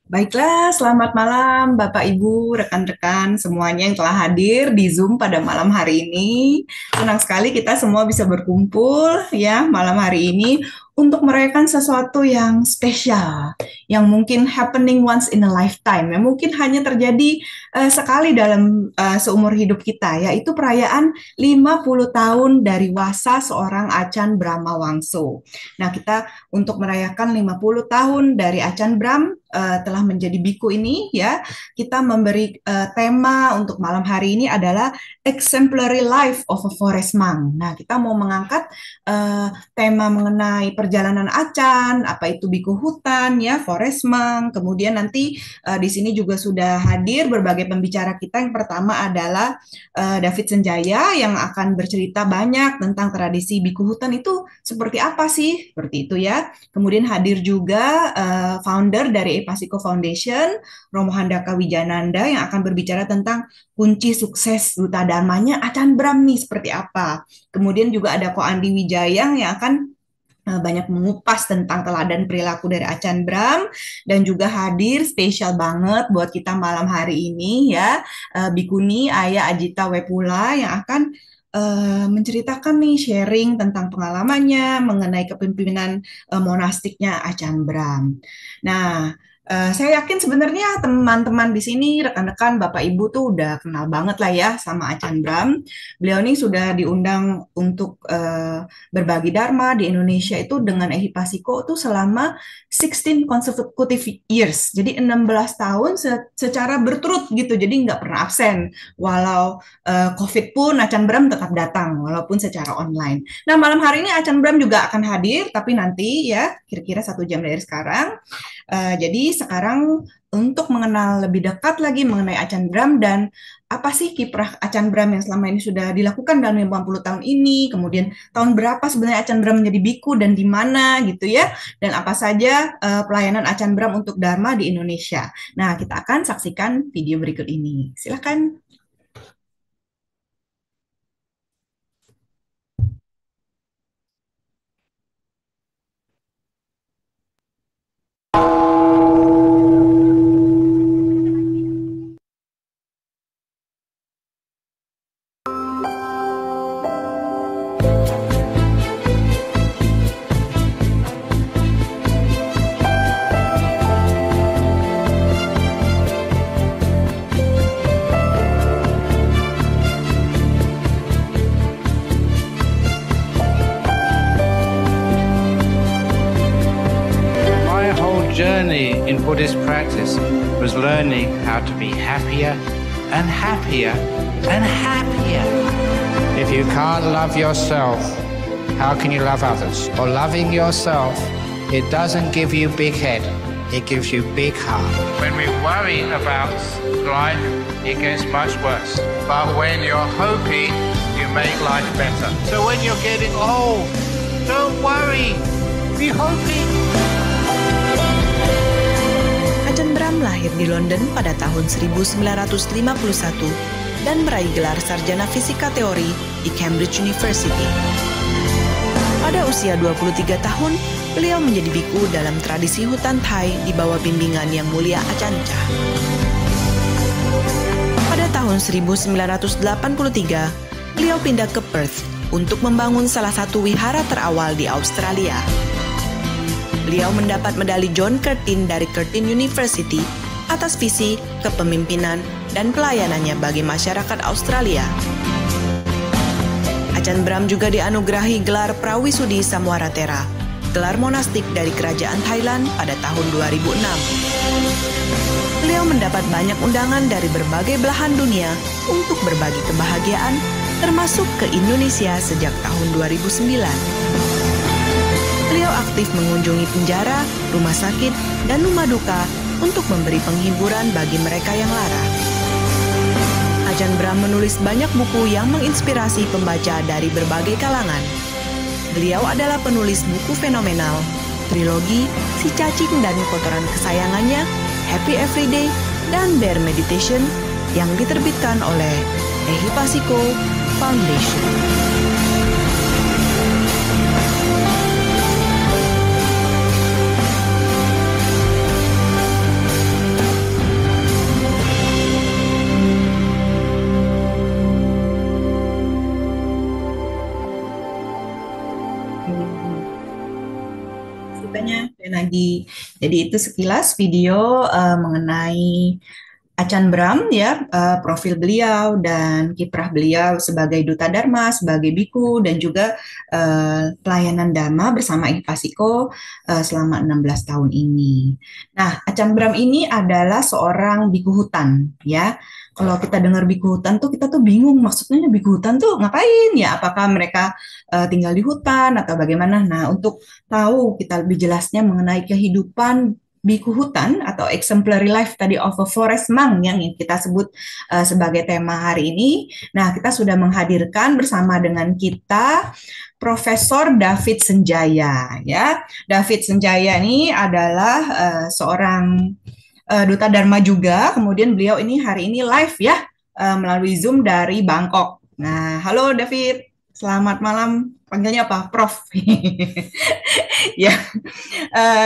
Baiklah, selamat malam Bapak Ibu, rekan-rekan semuanya yang telah hadir di Zoom pada malam hari ini. Senang sekali kita semua bisa berkumpul ya malam hari ini untuk merayakan sesuatu yang spesial, yang mungkin happening once in a lifetime, yang mungkin hanya terjadi sekali dalam seumur hidup kita, yaitu perayaan 50 tahun dari wasa seorang Acan Bramawangso. Nah, kita untuk merayakan 50 tahun dari Acan Bram telah menjadi biku ini ya, kita memberi tema untuk malam hari ini adalah Exemplary Life of a Forest Monk. Nah, kita mau mengangkat tema mengenai perjalanan acan, apa itu biku hutan ya, Forest Monk. Kemudian nanti di sini juga sudah hadir berbagai pembicara kita. Yang pertama adalah David Senjaya yang akan bercerita banyak tentang tradisi biku hutan itu seperti apa sih, seperti itu ya. Kemudian hadir juga founder dari Epasiko Foundation, Romo Handaka Wijananda yang akan berbicara tentang kunci sukses duta dharmanya Acan Bram nih seperti apa. Kemudian juga ada Ko Andi Wijayang yang akan banyak mengupas tentang teladan perilaku dari Acan Bram dan juga hadir spesial banget buat kita malam hari ini ya Bikuni Ayah Ajita Wepula yang akan menceritakan nih sharing tentang pengalamannya mengenai kepemimpinan monastiknya Acan Bram. Nah, saya yakin sebenarnya teman-teman di sini, rekan-rekan, Bapak Ibu tuh udah kenal banget lah ya sama Acan Bram. Beliau ini sudah diundang untuk berbagi Dharma di Indonesia itu dengan Ehipasiko itu selama 16 consecutive years. Jadi 16 tahun secara berturut gitu. Jadi nggak pernah absen. Walau COVID pun Acan Bram tetap datang walaupun secara online. Nah, malam hari ini Acan Bram juga akan hadir tapi nanti ya kira-kira 1 jam dari sekarang. Jadi sekarang untuk mengenal lebih dekat lagi mengenai Acan Bram dan apa sih kiprah Acan Bram yang selama ini sudah dilakukan dalam 50 tahun ini, kemudian tahun berapa sebenarnya Acan Bram menjadi biku dan di mana gitu ya, dan apa saja pelayanan Acan Bram untuk Dharma di Indonesia. Nah, kita akan saksikan video berikut ini. Silakan. My whole journey in Buddhist practice was learning how to be happier and happier and happier. If you can't love yourself, how can you love others? Or loving yourself, it doesn't give you big head, it gives you big heart. When we worry about life, it gets much worse. But when you're hoping, you make life better. So when you're getting old, don't worry, be hoping. Acan Bram lahir di London pada tahun 1951 dan meraih gelar sarjana fisika teori di Cambridge University. Pada usia 23 tahun, beliau menjadi biku dalam tradisi hutan Thai di bawah bimbingan Yang Mulia Acan Chah. Pada tahun 1983, beliau pindah ke Perth untuk membangun salah satu wihara terawal di Australia. Beliau mendapat medali John Curtin dari Curtin University atas visi, kepemimpinan, dan pelayanannya bagi masyarakat Australia. Acan Bram juga dianugerahi gelar Prawisudi Samwaratera, gelar monastik dari Kerajaan Thailand pada tahun 2006. Beliau mendapat banyak undangan dari berbagai belahan dunia untuk berbagi kebahagiaan, termasuk ke Indonesia sejak tahun 2009. Beliau aktif mengunjungi penjara, rumah sakit, dan rumah duka untuk memberi penghiburan bagi mereka yang lara. Acan Bram menulis banyak buku yang menginspirasi pembaca dari berbagai kalangan. Beliau adalah penulis buku fenomenal, trilogi Si Cacing dan Kotoran Kesayangannya, Happy Everyday, dan Bear Meditation yang diterbitkan oleh Ehipasiko Foundation. Jadi itu sekilas video mengenai Acan Bram ya, profil beliau dan kiprah beliau sebagai duta Dharma, sebagai biku dan juga pelayanan Dharma bersama Ipasiko selama 16 tahun ini. Nah, Acan Bram ini adalah seorang biku hutan ya. Kalau kita dengar biku hutan tuh kita tuh bingung maksudnya biku hutan tuh ngapain ya? Apakah mereka tinggal di hutan atau bagaimana? Nah, untuk tahu kita lebih jelasnya mengenai kehidupan biku hutan atau exemplary life tadi of a forest monk yang kita sebut sebagai tema hari ini. Nah, kita sudah menghadirkan bersama dengan kita Profesor David Senjaya ya. David Senjaya ini adalah seorang duta Dharma juga. Kemudian beliau ini hari ini live ya melalui Zoom dari Bangkok. Nah, halo David. Selamat malam. Panggilnya apa? Prof. Ya,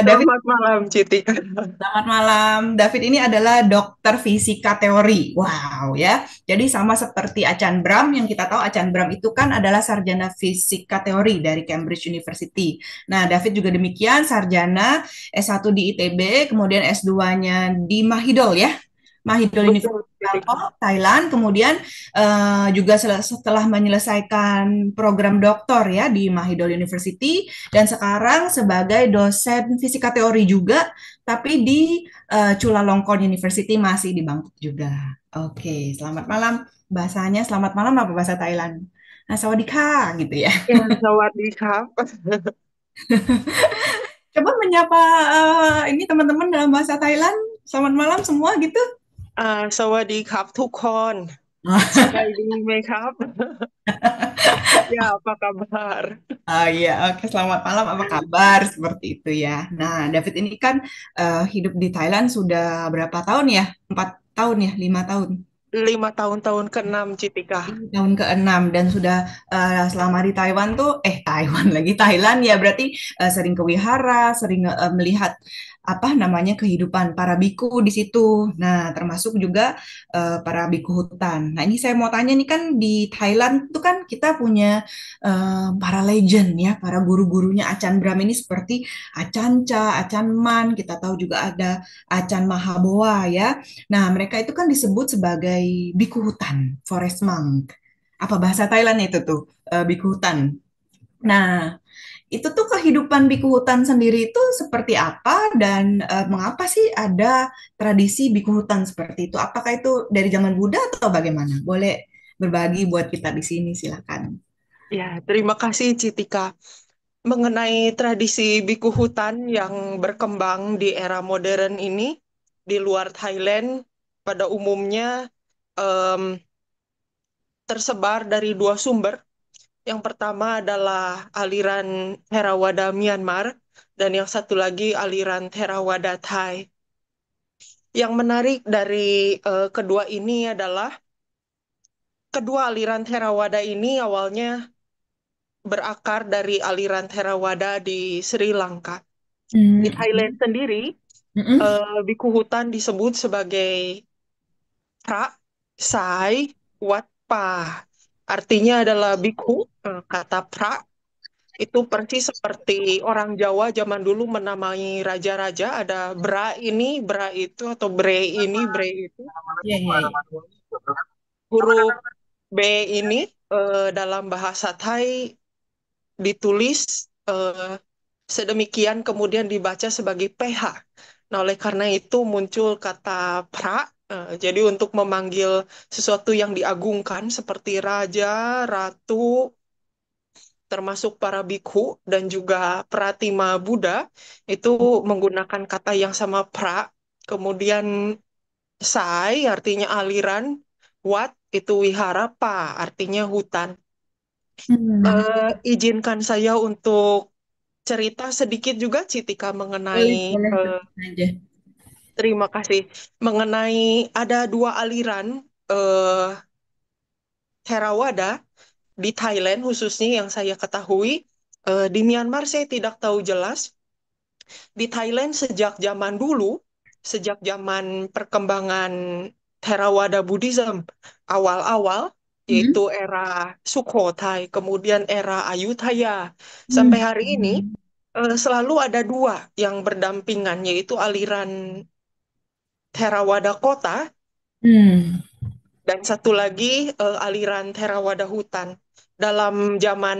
David. Selamat malam, Citi. Selamat malam. David ini adalah dokter fisika teori. Wow ya. Jadi sama seperti Acan Bram yang kita tahu Acan Bram itu kan adalah sarjana fisika teori dari Cambridge University. Nah, David juga demikian sarjana S1 di ITB, kemudian S2-nya di Mahidol ya. Mahidol Betul, University Citi. Bangkok, Thailand, kemudian juga setelah menyelesaikan program doktor ya di Mahidol University dan sekarang sebagai dosen fisika teori juga tapi di Chulalongkorn University masih di Bangkok juga. Oke, selamat malam. Bahasanya selamat malam apa bahasa Thailand? Nah, sawadika gitu ya. Ya, sawadee-kap. Coba menyapa ini teman-teman dalam bahasa Thailand. Selamat malam semua gitu. สวัสดีครับ ทุกคนสบายดีไหมครับ? Ya, apa kabar? Oh iya, oke. Selamat malam. Apa kabar? Seperti itu ya. Nah, David ini kan hidup di Thailand sudah berapa tahun ya? 4 tahun ya? 5 tahun? 5 tahun ke-6, Citika. Tahun ke-6 dan sudah selama di Taiwan tuh Taiwan lagi Thailand ya berarti sering ke wihara, sering melihat apa namanya kehidupan para biku di situ. Nah, termasuk juga para biku hutan. Nah, ini saya mau tanya nih kan di Thailand tuh kan kita punya para legend ya, para guru-gurunya Acan Bram ini seperti Acan Cha, Acan Man, kita tahu juga ada Acan Mahaboa ya. Nah, mereka itu kan disebut sebagai biku hutan, forest monk. Apa bahasa Thailand itu tuh, biku hutan. Nah, itu tuh kehidupan biku hutan sendiri itu seperti apa dan mengapa sih ada tradisi biku hutan seperti itu? Apakah itu dari zaman Buddha atau bagaimana? Boleh berbagi buat kita di sini, silakan. Ya, terima kasih, Citika. Mengenai tradisi biku hutan yang berkembang di era modern ini, di luar Thailand, pada umumnya em, tersebar dari dua sumber. Yang pertama adalah aliran Theravada Myanmar dan yang satu lagi aliran Theravada Thai. Yang menarik dari kedua ini adalah kedua aliran Theravada ini awalnya berakar dari aliran Theravada di Sri Lanka. Di Hmm. Thailand sendiri, Mm-mm. biku hutan disebut sebagai pra, sai, wat, pa. Artinya adalah biku, kata pra itu persis seperti orang Jawa zaman dulu menamai raja-raja, ada bra ini, bra itu, atau bre ini, bre itu. Iya, iya, iya. Huruf B ini dalam bahasa Thai ditulis sedemikian kemudian dibaca sebagai PH. Nah, oleh karena itu muncul kata pra, jadi untuk memanggil sesuatu yang diagungkan seperti raja, ratu, termasuk para bikhu dan juga pratima Buddha itu menggunakan kata yang sama pra. Kemudian sai artinya aliran, wat itu wihara, pa artinya hutan. Hmm. Izinkan saya untuk cerita sedikit juga Citika mengenai Boleh, boleh, eh, tentu aja. terima kasih mengenai ada dua aliran eh, Theravada di Thailand khususnya yang saya ketahui. Di Myanmar saya tidak tahu jelas. Di Thailand sejak zaman dulu, sejak zaman perkembangan Theravada Buddhism awal-awal, Hmm. yaitu era Sukhothai, kemudian era Ayutthaya, sampai Hmm. hari ini, Selalu ada dua yang berdampingan, yaitu aliran Theravada Kota Hmm, dan satu lagi aliran Theravada Hutan. Dalam zaman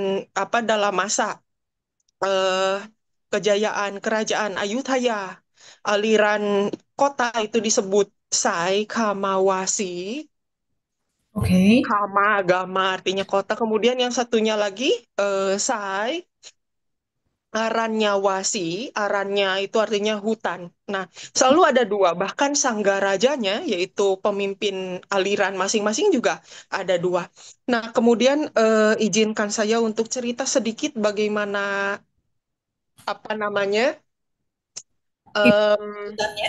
dalam masa eh, kejayaan Kerajaan Ayutthaya, aliran kota itu disebut Sai Kamawasi. oke. Kama agama artinya kota. Kemudian yang satunya lagi Sai arannya wasi, arannya itu artinya hutan. Nah, selalu ada dua, bahkan sanggarajanya, yaitu pemimpin aliran masing-masing juga ada dua. Nah, kemudian izinkan saya untuk cerita sedikit bagaimana apa namanya, em, Lanjutannya?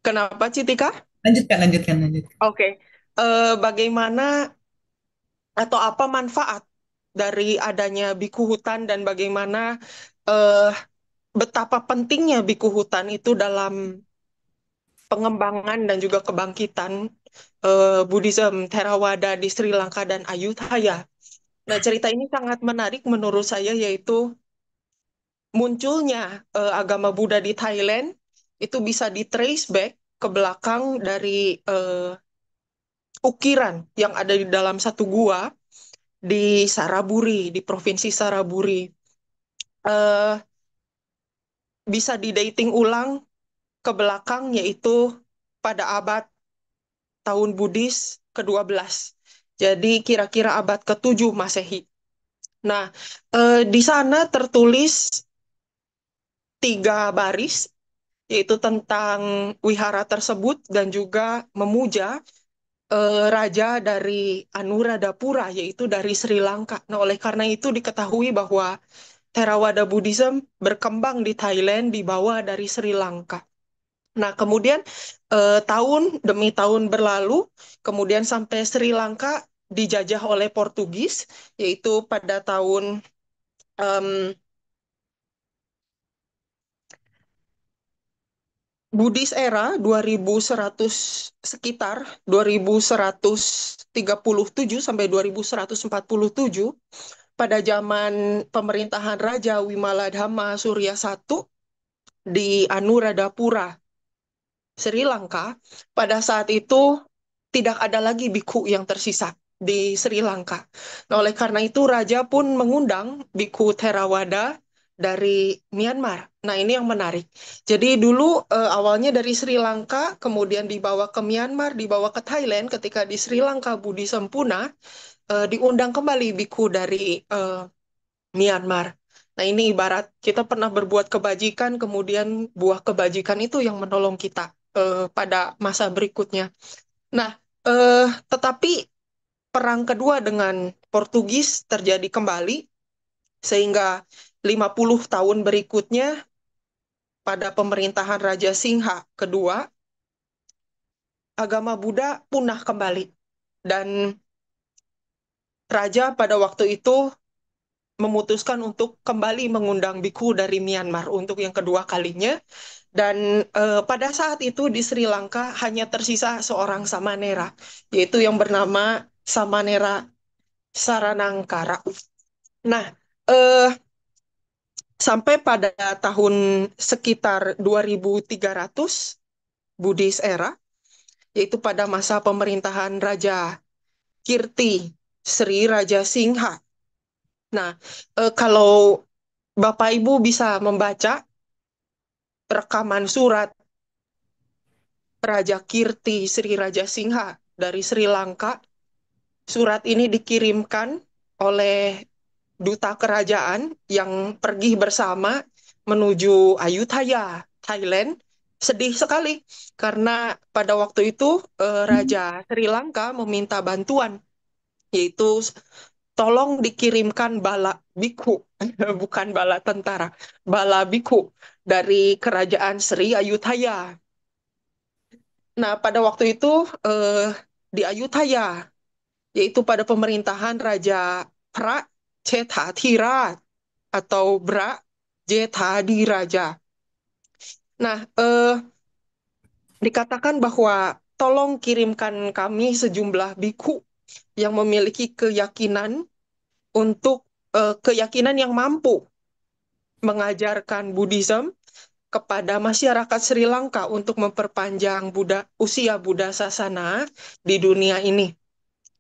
kenapa Citika? Lanjutkan, lanjutkan, lanjutkan. Oke. Bagaimana atau apa manfaat dari adanya biku hutan dan bagaimana eh, betapa pentingnya biku hutan itu dalam pengembangan dan juga kebangkitan Buddhism Theravada di Sri Lanka dan Ayutthaya. Nah, cerita ini sangat menarik menurut saya, yaitu munculnya agama Buddha di Thailand itu bisa di trace back ke belakang dari eh, ukiran yang ada di dalam satu gua di Saraburi, di provinsi Saraburi. Eh, Bisa di dating ulang ke belakang, yaitu pada abad tahun Buddhis ke-12. Jadi kira-kira abad ke-7 Masehi. Nah, di sana tertulis 3 baris, yaitu tentang wihara tersebut dan juga memuja raja dari Anuradhapura, yaitu dari Sri Lanka. Nah, oleh karena itu diketahui bahwa Theravada Buddhism berkembang di Thailand dibawa dari Sri Lanka. Nah, kemudian tahun demi tahun berlalu, kemudian sampai Sri Lanka dijajah oleh Portugis, yaitu pada tahun em, Buddhis era 2100, sekitar 2137 sampai 2147, pada zaman pemerintahan Raja Wimaladhamma Surya I di Anuradhapura, Sri Lanka. Pada saat itu tidak ada lagi biku yang tersisa di Sri Lanka. Nah, oleh karena itu raja pun mengundang biku Theravada dari Myanmar. Nah, ini yang menarik. Jadi dulu awalnya dari Sri Lanka, kemudian dibawa ke Myanmar, dibawa ke Thailand. Ketika di Sri Lanka Budi sempurna, diundang kembali biku dari Myanmar. Nah, ini ibarat kita pernah berbuat kebajikan, kemudian buah kebajikan itu yang menolong kita pada masa berikutnya. Nah, tetapi perang kedua dengan Portugis terjadi kembali, sehingga 50 tahun berikutnya pada pemerintahan Raja Singha kedua, agama Buddha punah kembali. Dan raja pada waktu itu memutuskan untuk kembali mengundang biku dari Myanmar untuk yang kedua kalinya. Dan pada saat itu di Sri Lanka hanya tersisa seorang Samanera, yaitu yang bernama Samanera Saranangkara. Nah, eh, sampai pada tahun sekitar 2300 Buddhis era, yaitu pada masa pemerintahan Raja Kirti Sri Raja Singha. Nah, kalau Bapak Ibu bisa membaca rekaman surat Raja Kirti Sri Raja Singha dari Sri Lanka, surat ini dikirimkan oleh duta kerajaan yang pergi bersama menuju Ayutthaya, Thailand. Sedih sekali karena pada waktu itu Raja Sri Lanka meminta bantuan, yaitu tolong dikirimkan bala biku, bukan bala tentara, bala biku dari kerajaan Sri Ayutthaya. Nah, pada waktu itu eh, di Ayutthaya, yaitu pada pemerintahan Raja Pra Cethathira atau Bra Jethadiraja. Nah, dikatakan bahwa tolong kirimkan kami sejumlah biku yang memiliki keyakinan untuk keyakinan yang mampu mengajarkan Buddhism kepada masyarakat Sri Lanka untuk memperpanjang usia Buddha Sasana di dunia ini.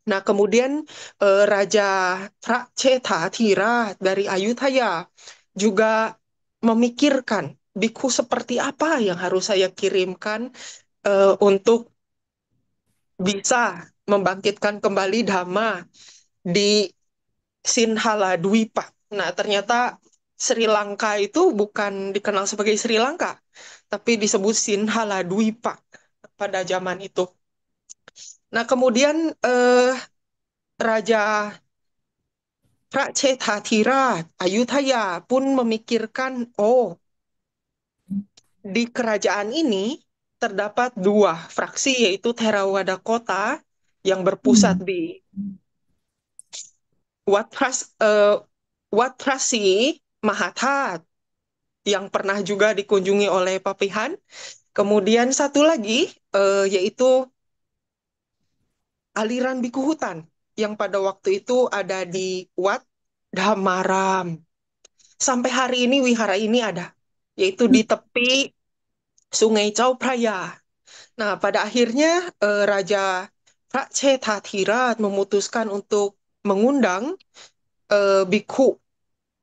Nah, kemudian Raja Pracetatira dari Ayutthaya juga memikirkan biku seperti apa yang harus saya kirimkan untuk bisa membangkitkan kembali Dhamma di Sinhala Dwipa. Nah, ternyata Sri Lanka itu bukan dikenal sebagai Sri Lanka, tapi disebut Sinhala Dwipa pada zaman itu. Nah, kemudian Raja Pracetatira Ayutthaya pun memikirkan, oh, di kerajaan ini terdapat dua fraksi, yaitu Theravada Kota yang berpusat Hmm. di Watrasi Mahathat yang pernah juga dikunjungi oleh Papihan. Kemudian satu lagi yaitu aliran Biku Hutan yang pada waktu itu ada di Wat Dhamaram. Sampai hari ini wihara ini ada, yaitu di tepi Sungai Chao Phraya. Nah, pada akhirnya Raja Pracetathirat memutuskan untuk mengundang bikhu,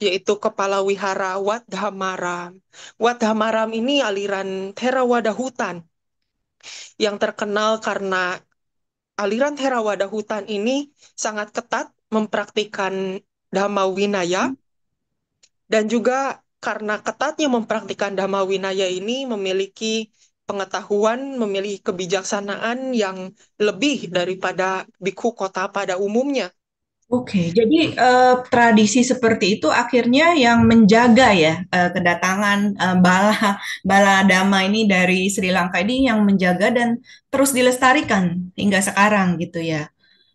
yaitu kepala wihara Wat Dhamaram. Wat Dhamaram ini aliran Theravada hutan yang terkenal karena aliran Theravada hutan ini sangat ketat mempraktikkan Dhamma Winaya, dan juga karena ketatnya mempraktikkan Dhamma Winaya ini memiliki pengetahuan, memiliki kebijaksanaan yang lebih daripada bikhu kota pada umumnya. Oke, jadi tradisi seperti itu akhirnya yang menjaga ya kedatangan bala bala dhamma ini dari Sri Lanka ini yang menjaga dan terus dilestarikan hingga sekarang gitu ya.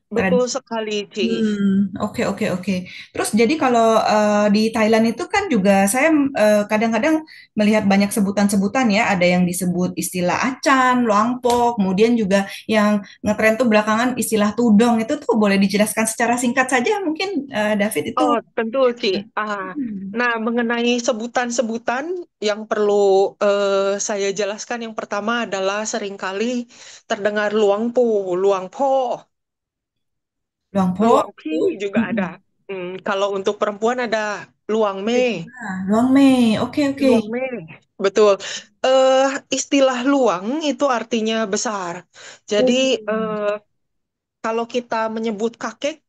Betul Tradisi. sekali, Ci. Oke, oke, oke. Terus jadi kalau di Thailand itu kan juga saya kadang-kadang melihat banyak sebutan-sebutan ya. Ada yang disebut istilah acan, loangpo, kemudian juga yang ngetren tuh belakangan istilah tudong itu tuh boleh dijelaskan secara singkat saja mungkin David itu. Oh, tentu, Ci. Hmm. Nah, mengenai sebutan-sebutan yang perlu saya jelaskan, yang pertama adalah seringkali terdengar luangpu, luangpo, Luangpo, luangpi terus, juga ada. Kalau untuk perempuan ada luang ada me, juga Luang Mei. Oke, oke. luang me. Betul. Eh, istilah luang itu artinya besar. Jadi, Oh, eh, kalau kita menyebut kakek,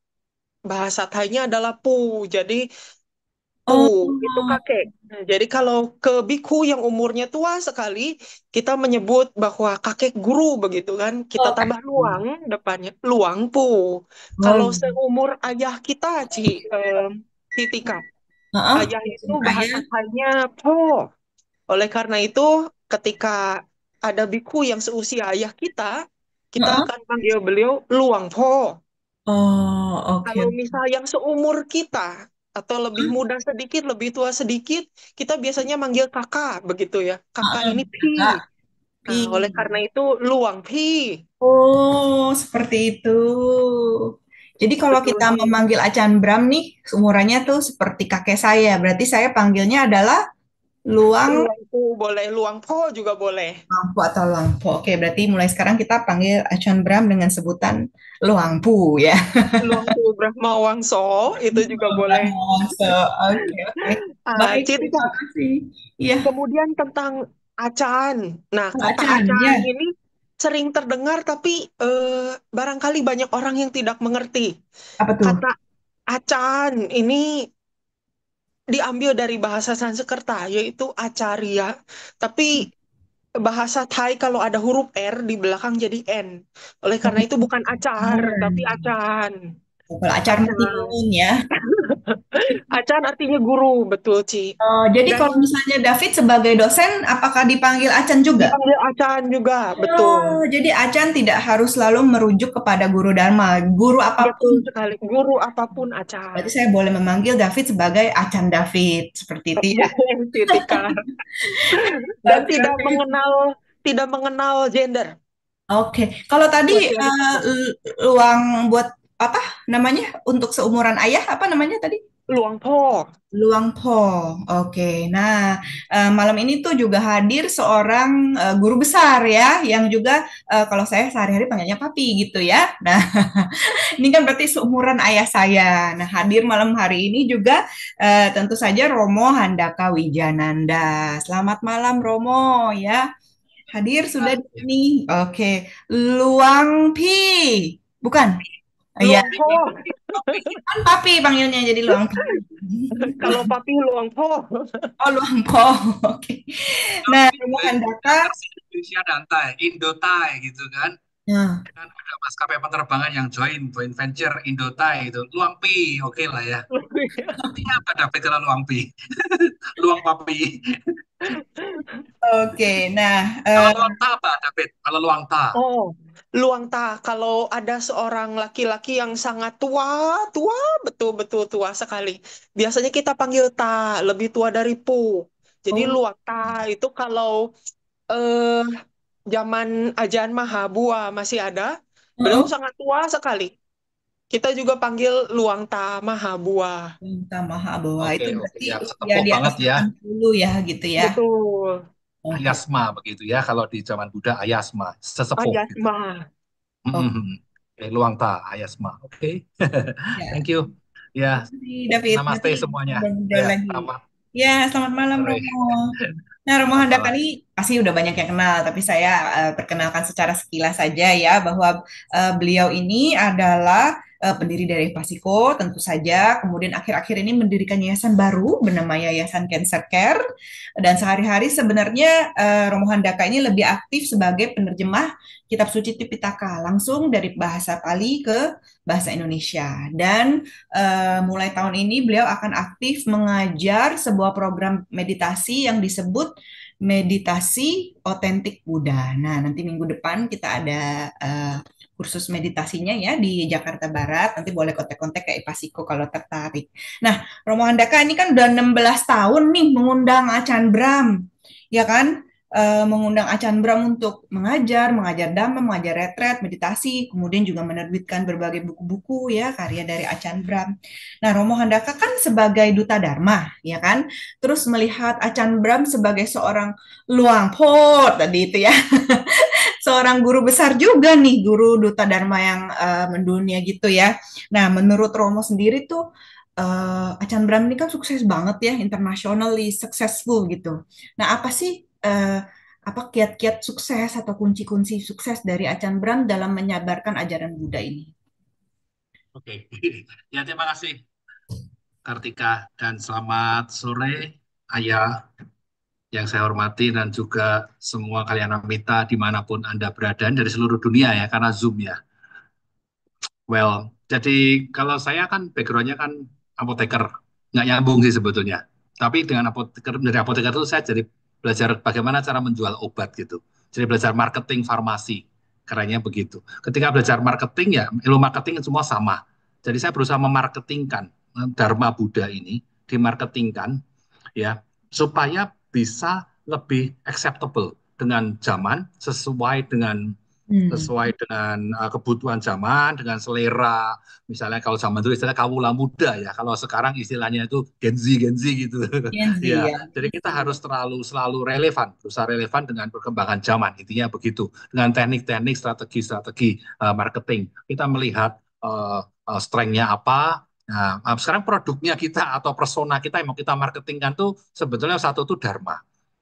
bahasa Thainya adalah pu. Jadi, pu itu oh, kakek. Nah, jadi kalau ke biku yang umurnya tua sekali, kita menyebut bahwa kakek guru begitu kan. Kita oh, tambah luang depannya, luang pu. oh, Kalau iya. seumur ayah kita, Titika, Heeh, ayah itu sumber bahasa ayah. Thainya po. Oleh karena itu, ketika ada biku yang seusia ayah kita Heeh. akan panggil beliau luang po. Oh, oke. Kalau misal yang seumur kita atau lebih muda sedikit, lebih tua sedikit, kita biasanya manggil kakak begitu ya. Kakak Heeh, ini Pi. kakak. Pi. Nah, oleh karena itu luang Pi. Oh, seperti itu. Jadi kalau Betul kita Pi. memanggil Acan Bram nih, umurannya tuh seperti kakek saya. Berarti saya panggilnya adalah Luang Luang Pu boleh, luang Po juga boleh. Lampu atau Langpo. Oke, berarti mulai sekarang kita panggil Acan Bram dengan sebutan Luangpu ya. Luang Pu Brahma Wangso itu juga boleh. Oh, oke, oke. Baik, Jadi terima kasih. Iya, kemudian tentang acan. Nah, oh, kata Acan, acan ya. ini sering terdengar tapi barangkali banyak orang yang tidak mengerti. Apa tuh? Kata acan ini diambil dari bahasa Sanskerta yaitu acarya. Tapi bahasa Thai kalau ada huruf R di belakang jadi N. Oleh karena itu bukan acar tapi acan. Kalau acar Acan. mentimun ya. Acan artinya guru, betul, Ci. Oh, jadi Dan kalau misalnya David sebagai dosen, apakah dipanggil Acan juga? dipanggil acan juga, betul. Oh, jadi Acan tidak harus selalu merujuk kepada guru Dharma. Guru apapun. Betul sekali. Guru apapun acan. Berarti saya boleh memanggil David sebagai Acan David. Seperti itu ya. Boleh, Titika. Dan Oke, oke. tidak mengenal gender. Oke. Kalau tadi Sosialitas. luang buat apa namanya untuk seumuran ayah apa namanya tadi? Luang Po. Luang Po. Oke. Nah, malam ini tuh juga hadir seorang guru besar ya, yang juga kalau saya sehari-hari panggilnya papi gitu ya. Nah, ini kan berarti seumuran ayah saya. Nah, hadir malam hari ini juga tentu saja Romo Handaka Wijananda. Selamat malam Romo ya. Hadir sudah di Ya, sini. Oke. Luang Pi. Bukan? Iya, Luang Po. kan papi panggilnya jadi Luang Pi. Kalau papi Luang Po. Oh, Luang Po. Oke. Nah, Romo Handaka. versi Indonesia dan Thai, Indo-Thai gitu kan. Nah, Kan ada maskapai penerbangan yang joint venture Indo-Thai itu. Luang Pi, oke lah ya. Artinya apa David kalau Luang Pi? Luang Papi. oke. Nah, Kalau Luang Ta apa David? Kalau Luang Ta. Oh, Luang Ta. Kalau ada seorang laki-laki yang sangat tua, tua, betul-betul tua sekali. Biasanya kita panggil Ta, lebih tua dari Pu. Jadi oh, Luang Ta itu kalau eh, zaman Ajaan Mahabua masih ada, beliau oh, sangat tua sekali. Kita juga panggil Luang Ta Mahabua. Minta maha bahwa Oke, itu oke berarti ya, usia sesepuh di atas banget ya. 80 ya gitu ya. Betul. Oke. Ayasma begitu ya. Kalau di zaman Buddha Ayasma, sesepuh gitu. Ayasma. Oke. Oke, Luang Ta, Ayasma. Oke. Ya. Thank you. Ya, Terima David. namaste Berarti semuanya. mudah Ya, lagi. selamat Ya, selamat malam sore. Romo. Nah, Romo Selamat Handaka malam. ini pasti udah banyak yang kenal, tapi saya perkenalkan secara sekilas saja ya bahwa beliau ini adalah pendiri dari Pasiko, tentu saja. Kemudian akhir-akhir ini mendirikan yayasan baru bernama Yayasan Cancer Care. Dan sehari-hari sebenarnya Romo Handaka ini lebih aktif sebagai penerjemah kitab suci Tipitaka langsung dari bahasa Pali ke bahasa Indonesia. Dan mulai tahun ini beliau akan aktif mengajar sebuah program meditasi yang disebut meditasi otentik Buddha. Nah, nanti minggu depan kita ada kursus meditasinya ya di Jakarta Barat. Nanti boleh kontak-kontak ke Ipasiko kalau tertarik. Nah, Romo Handaka ini kan udah 16 tahun nih mengundang Acan Bram, ya kan? Mengundang Acan Bram untuk mengajar Dhamma, mengajar retret, meditasi, kemudian juga menerbitkan berbagai buku-buku ya karya dari Acan Bram. Nah, Romo Handaka kan sebagai duta Dharma, ya kan? Terus melihat Acan Bram sebagai seorang luang po tadi itu ya, seorang guru besar juga nih, guru duta Dharma yang mendunia gitu ya. Nah, menurut Romo sendiri tuh Acan Bram ini kan sukses banget ya, internationally successful gitu. Nah, apa sih apa kiat-kiat sukses atau kunci-kunci sukses dari Acan Bram dalam menyabarkan ajaran Buddha ini? Oke. Ya, terima kasih Kartika dan selamat sore Ayah yang saya hormati dan juga semua kalian Amita dimanapun Anda berada dari seluruh dunia ya karena Zoom ya. Well, jadi kalau saya kan backgroundnya kan apoteker, nggak nyambung sih sebetulnya. Tapi dengan apoteker dari apoteker itu saya jadi belajar bagaimana cara menjual obat gitu. Jadi belajar marketing farmasi, kerennya begitu. Ketika belajar marketing ya ilmu marketing semua sama. Jadi saya berusaha memarketingkan Dharma Buddha ini, dimarketingkan ya supaya bisa lebih acceptable dengan zaman Hmm. sesuai dengan kebutuhan zaman, dengan selera. Misalnya kalau zaman dulu istilah kawula muda ya, kalau sekarang istilahnya itu Gen Z gitu. Gen Ya, ya. jadi kita harus selalu relevan, berusaha relevan dengan perkembangan zaman. Intinya begitu. Dengan teknik-teknik, strategi-strategi marketing, kita melihat strength-nya apa. Nah, sekarang produknya kita atau persona kita yang mau kita marketingkan tuh sebetulnya satu tuh Dharma.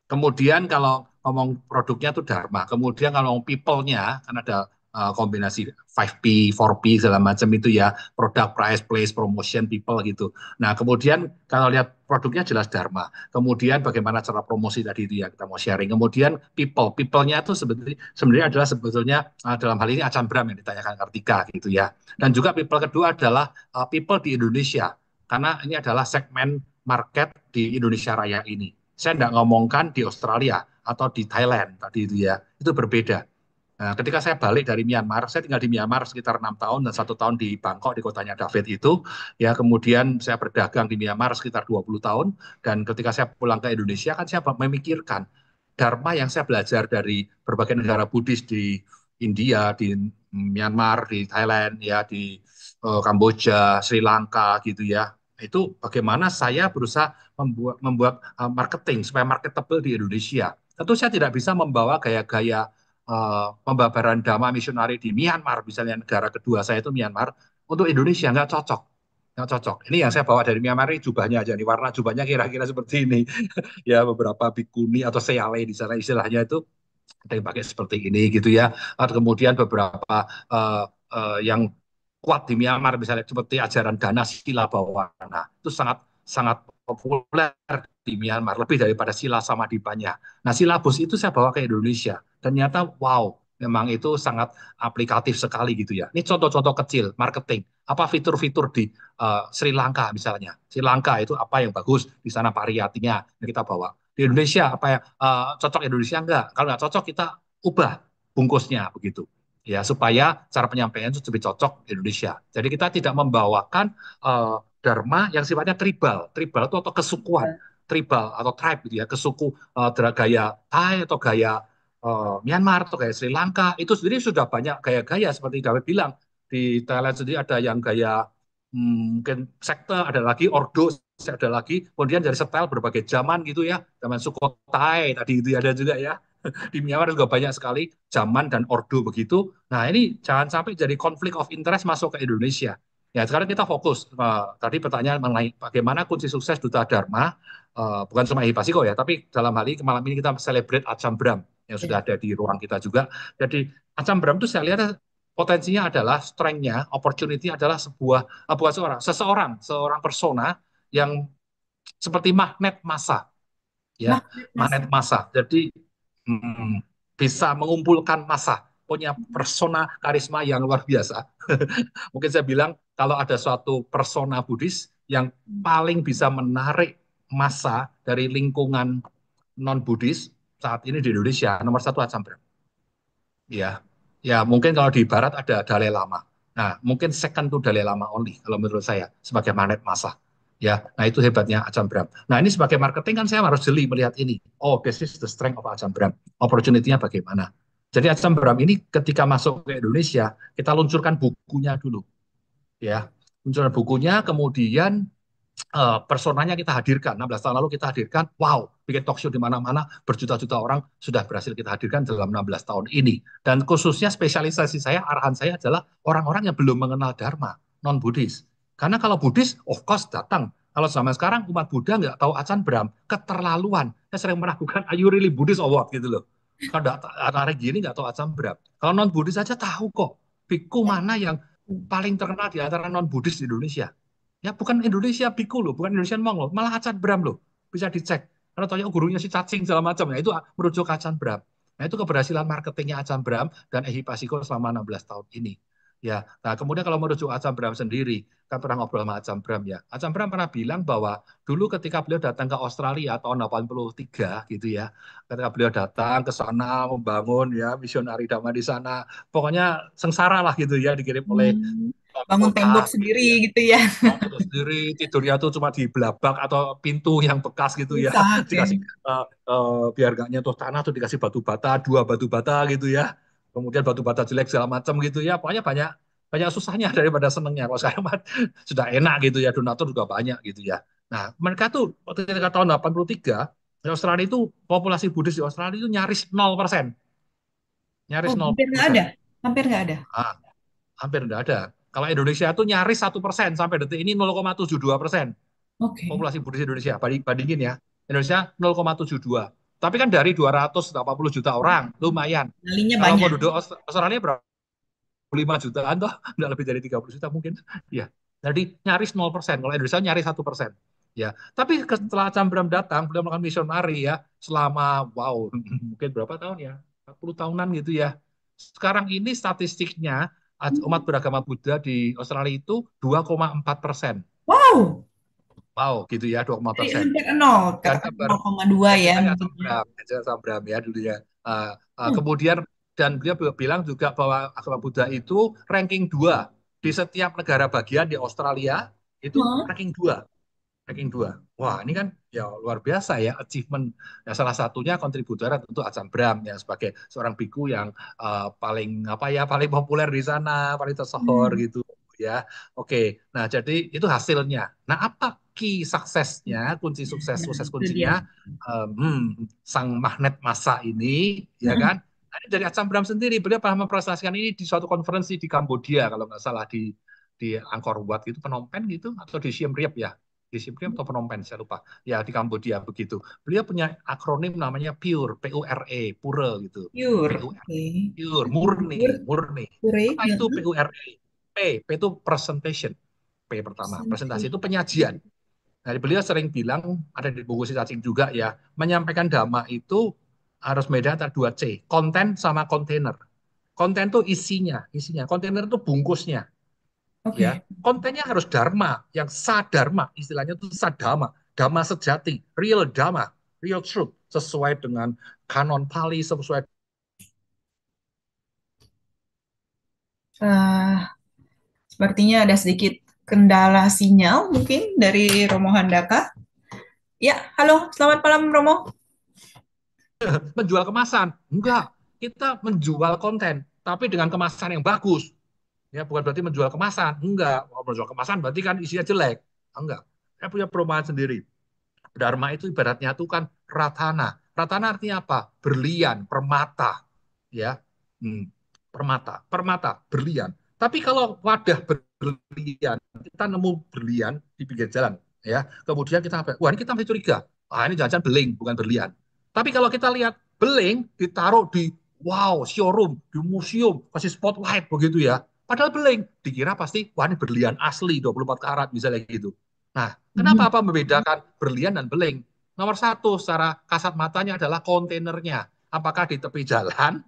Kemudian kalau ngomong produknya itu Dharma. Kemudian kalau ngomong people-nya, kan ada kombinasi 5P, 4P, segala macam itu ya. Product, price, place, promotion, people gitu. Nah, kemudian kalau lihat produknya jelas Dharma. Kemudian bagaimana cara promosi tadi itu ya kita mau sharing. Kemudian people. People-nya itu sebenarnya adalah sebetulnya dalam hal ini Acan Bram yang ditanyakan Kartika gitu ya. Dan juga people kedua adalah people di Indonesia. Karena ini adalah segmen market di Indonesia Raya ini. Saya tidak ngomongkan di Australia atau di Thailand tadi itu ya, itu berbeda. Nah, ketika saya balik dari Myanmar, saya tinggal di Myanmar sekitar 6 tahun dan 1 tahun di Bangkok di kotanya David itu. Ya, kemudian saya berdagang di Myanmar sekitar 20 tahun dan ketika saya pulang ke Indonesia kan saya memikirkan Dharma yang saya belajar dari berbagai negara Buddhis di India, di Myanmar, di Thailand, ya di Kamboja, Sri Lanka gitu ya. Itu bagaimana saya berusaha membuat marketing supaya marketable di Indonesia. Tentu saya tidak bisa membawa gaya-gaya pembabaran dhamma misionari di Myanmar, misalnya negara kedua saya itu Myanmar, untuk Indonesia nggak cocok. Nggak cocok. Ini yang saya bawa dari Myanmar ini jubahnya aja nih, warna jubahnya kira-kira seperti ini. Ya beberapa bikuni atau seyale di sana istilahnya itu ada yang pakai seperti ini gitu ya. Atau kemudian beberapa yang kuat di Myanmar misalnya seperti ajaran dana sila bawana itu sangat sangat populer di Myanmar lebih daripada sila samadhipanya. Nah silabus itu saya bawa ke Indonesia. Ternyata wow, memang itu sangat aplikatif sekali gitu ya. Ini contoh-contoh kecil marketing. Apa fitur-fitur di Sri Lanka misalnya. Sri Lanka itu apa yang bagus di sana pariyatinya yang kita bawa. Di Indonesia apa yang cocok Indonesia enggak? Kalau nggak cocok kita ubah bungkusnya begitu ya supaya cara penyampaian itu lebih cocok Indonesia. Jadi kita tidak membawakan dharma yang sifatnya tribal. Tribal itu atau kesukuan, tribal atau tribe gitu ya, kesuku gaya Thai atau gaya Myanmar atau gaya Sri Lanka. Itu sendiri sudah banyak gaya-gaya seperti David bilang. Di Thailand sendiri ada yang gaya mungkin sekte, ada lagi ordo, ada lagi kemudian dari setel berbagai zaman gitu ya, zaman Sukhothai tadi itu ada juga ya. Di Myanmar juga banyak sekali zaman dan ordo begitu. Nah ini jangan sampai jadi konflik of interest masuk ke Indonesia. Ya sekarang kita fokus. Tadi pertanyaan mengenai bagaimana kunci sukses Duta Dharma, bukan cuma Hipasiko ya, tapi dalam hal ini malam ini kita celebrate Ajam Brahm yang sudah ada di ruang kita juga. Jadi Ajam Brahm itu saya lihat potensinya adalah strength-nya, opportunity adalah bukan seorang persona yang seperti magnet massa, ya Magnet massa. magnet massa. Jadi bisa mengumpulkan massa, punya persona karisma yang luar biasa. Mungkin saya bilang kalau ada suatu persona Buddhis yang paling bisa menarik massa dari lingkungan non Buddhis saat ini di Indonesia, nomor satu Ajahn Brahm. Ya, ya mungkin kalau di Barat ada Dalai Lama. Nah, mungkin second to Dalai Lama only kalau menurut saya sebagai magnet massa. Ya, nah itu hebatnya Ajahn Brahm. Nah ini sebagai marketing kan saya harus jeli melihat ini. Oh, this is the strength of Ajahn Brahm. Opportunity-nya bagaimana? Jadi Ajahn Brahm ini ketika masuk ke Indonesia, kita luncurkan bukunya dulu. Ya, luncurkan bukunya, kemudian personanya kita hadirkan. 16 tahun lalu kita hadirkan, wow, bikin talk show di mana-mana, berjuta-juta orang sudah berhasil kita hadirkan dalam 16 tahun ini. Dan khususnya spesialisasi saya, arahan saya adalah orang-orang yang belum mengenal Dharma, non-Buddhis. Karena kalau Buddhis, of course datang. Kalau zaman sekarang umat Buddha nggak tahu Ajahn Brahm, keterlaluan. Saya sering meragukan, are you really Buddhist or what? Gitu loh. Kalau anak gini nggak tahu Ajahn Brahm. Kalau non-Buddhis saja tahu kok. Biku mana yang paling terkenal di antara non-Buddhis di Indonesia? Ya bukan Indonesia Biku loh, bukan Indonesian Monk loh, malah Ajahn Brahm loh. Bisa dicek. Karena tanya gurunya si cacing segala macam, ya itu merujuk ke Ajahn Brahm. Nah itu keberhasilan marketingnya Ajahn Brahm dan Ehipasiko selama 16 tahun ini. Ya, nah kemudian kalau merujuk Ajahn Brahm sendiri, kan pernah ngobrol sama Ajahn Brahm ya. Ajahn Brahm pernah bilang bahwa dulu ketika beliau datang ke Australia tahun 83 gitu ya, ketika beliau datang ke sana membangun ya misionari dhamma di sana, pokoknya sengsara lah gitu ya dikirim oleh Hmm, bangun tembok kota gitu sendiri ya gitu ya. itu sendiri tidurnya tuh cuma di belabak atau pintu yang bekas gitu ya Susah ya. dikasih biar gak nyentuh tanah tuh dikasih batu bata dua batu bata gitu ya kemudian batu bata jelek segala macam gitu ya pokoknya banyak banyak susahnya daripada senengnya kalau sekarang mah sudah enak gitu ya donatur juga banyak gitu ya nah mereka tuh waktu ketika tahun 83 di Australia itu populasi Buddhis di Australia itu nyaris 0%, nyaris Oh, nol hampir nggak persen ada. Hampir nggak ada. ah, hampir tidak ada. Kalau Indonesia itu nyaris 1% sampai detik ini 0,72% Oke. populasi Buddhis Indonesia. Bandingin ya, Indonesia 0,72. Tapi kan dari 280 juta orang, lumayan. Kalinya Kalau banyak. penduduk Australia berapa? 5 jutaan toh, nggak lebih dari 30 juta mungkin. Ya, jadi nyaris 0%. Kalau Indonesia nyaris 1%. Ya, tapi setelah Cambram datang, beliau melakukan misionari ya, selama wow, mungkin berapa tahun ya? 40 tahunan gitu ya. Sekarang ini statistiknya umat beragama Buddha di Australia itu 2,4%. Wow, Wow, gitu ya, 2,4 jadi persen. hampir nol, Dan katakan kabar 0,2 ya ya ceritanya mungkin Asam ya. Bram, Asam Bram ya dulu ya. Hmm. Kemudian dan beliau bilang juga bahwa agama Buddha itu ranking 2 di setiap negara bagian di Australia itu Hah? ranking 2, ranking 2. Wah, ini kan ya luar biasa ya achievement. Ya, salah satunya kontributor tentu Ajahn Brahm ya sebagai seorang biku yang paling apa ya paling populer di sana, paling tersohor Hmm. gitu ya. Oke, nah jadi itu hasilnya. Nah, apa key suksesnya, kunci sukses Itu dia. kuncinya? Sang magnet massa ini, ya Mm-mm. kan? Nah, ini dari Acham Bram sendiri, beliau pernah mempresentasikan ini di suatu konferensi di Kambodia, kalau nggak salah di Angkor Wat itu, Phnom Penh gitu, atau di Siem Reap ya, di Siem Reap atau Phnom Penh, saya lupa. Ya di Kambodia begitu. Beliau punya akronim namanya PURE, P-U-R-E, pure gitu. Pure. PURE, Oke. pure, murni, Pure. murni. Pure. Apa itu PURE? P itu presentation. P pertama, presentasi itu Presentation. penyajian. Nah, beliau sering bilang, ada di buku si cacing juga ya, menyampaikan dhamma itu harus beda antara dua C, konten sama kontainer. Konten itu isinya. Kontainer itu bungkusnya, ya. Oke. Kontennya harus dharma, yang sadharma, istilahnya itu sadhama, dhamma sejati, real dhamma, real truth, sesuai dengan kanon Pali, sesuai. Eh, Sepertinya ada sedikit kendala sinyal mungkin dari Romo Handaka. Ya, halo, selamat malam Romo. Menjual kemasan. Enggak, kita menjual konten, tapi dengan kemasan yang bagus. Ya, bukan berarti menjual kemasan. Enggak, kalau menjual kemasan berarti kan isinya jelek. Enggak. Saya punya perumahan sendiri. Dharma itu ibaratnya itu kan ratana. Ratana artinya apa? Berlian, permata. Ya, hmm, permata, berlian. Tapi kalau wadah berlian, kita nemu berlian di pinggir jalan, ya. Kemudian kita apa? Wah, ini kita masih curiga. Ah, ini jangan-jangan beling, bukan berlian. Tapi kalau kita lihat beling ditaruh di wow showroom, di museum, kasih spotlight begitu ya. Padahal beling dikira pasti wah ini berlian asli 24 karat misalnya gitu. Nah, kenapa Mhm. apa membedakan berlian dan beling? Nomor satu secara kasat matanya adalah kontainernya. Apakah di tepi jalan,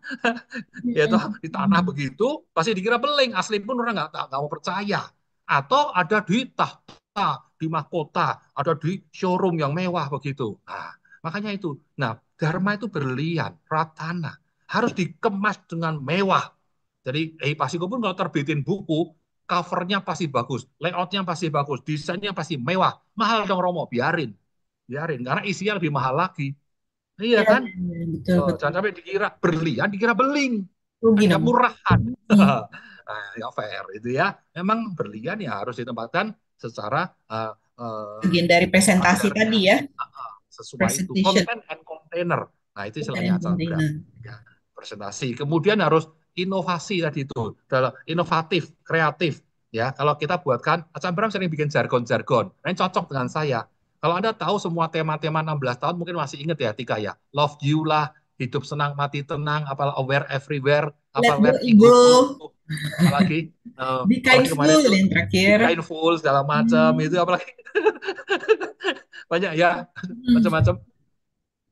yaitu di tanah Mhm. begitu, pasti dikira beling. Asli pun orang nggak mau percaya. Atau ada di tahta, di mahkota, ada di showroom yang mewah begitu. Nah, makanya itu. Nah, Dharma itu berlian, ratana. Harus dikemas dengan mewah. Jadi, Pasiko pun kalau terbitin buku, covernya pasti bagus, layoutnya pasti bagus, desainnya pasti mewah. Mahal dong Romo, biarin. Biarin, karena isinya lebih mahal lagi. Iya Ya, kan? ya, betul betul. Jangan sampai dikira berlian, dikira beling. Kan Rugi dikira dong. murahan. Iya. Nah, ya fair itu ya. Memang berlian ya harus ditempatkan secara Bagian dari presentasi wajarnya, tadi ya, sesuai itu. presentation, Content and container. Nah, itu content istilahnya and Acara Berat. container. Ya, presentasi. Kemudian harus inovasi tadi itu. Dalam inovatif, kreatif. Ya, kalau kita buatkan, Acara Berat sering bikin jargon-jargon. Nah, ini cocok dengan saya. Kalau Anda tahu semua tema-tema 16 tahun, mungkin masih ingat ya, Tika ya. Love you lah, hidup senang, mati tenang, apalah aware everywhere, apa Let go aware ego ego, tuh, apalagi be apalagi kemarin kindful itu yang be terakhir. kindful segala macam itu Hmm. apalagi banyak ya Hmm. macam-macam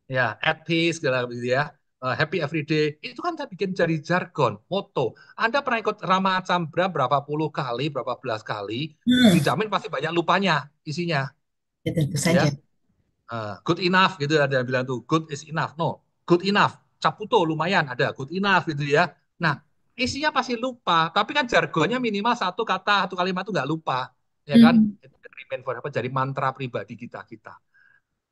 ya at peace segala gitu ya. Happy everyday itu kan kita bikin jadi jargon moto. Anda pernah ikut Rama Cambra berapa puluh kali berapa belas kali, Hmm. dijamin pasti banyak lupanya isinya Ya, tentu ya. saja. Good enough gitu ada yang bilang tuh good is enough, no, good enough Caputo lumayan ada good enough gitu ya. Nah, isinya pasti lupa, tapi kan jargonnya minimal satu kata satu kalimat tuh nggak lupa, ya kan. Hmm. Itu remain forever jadi mantra pribadi kita kita.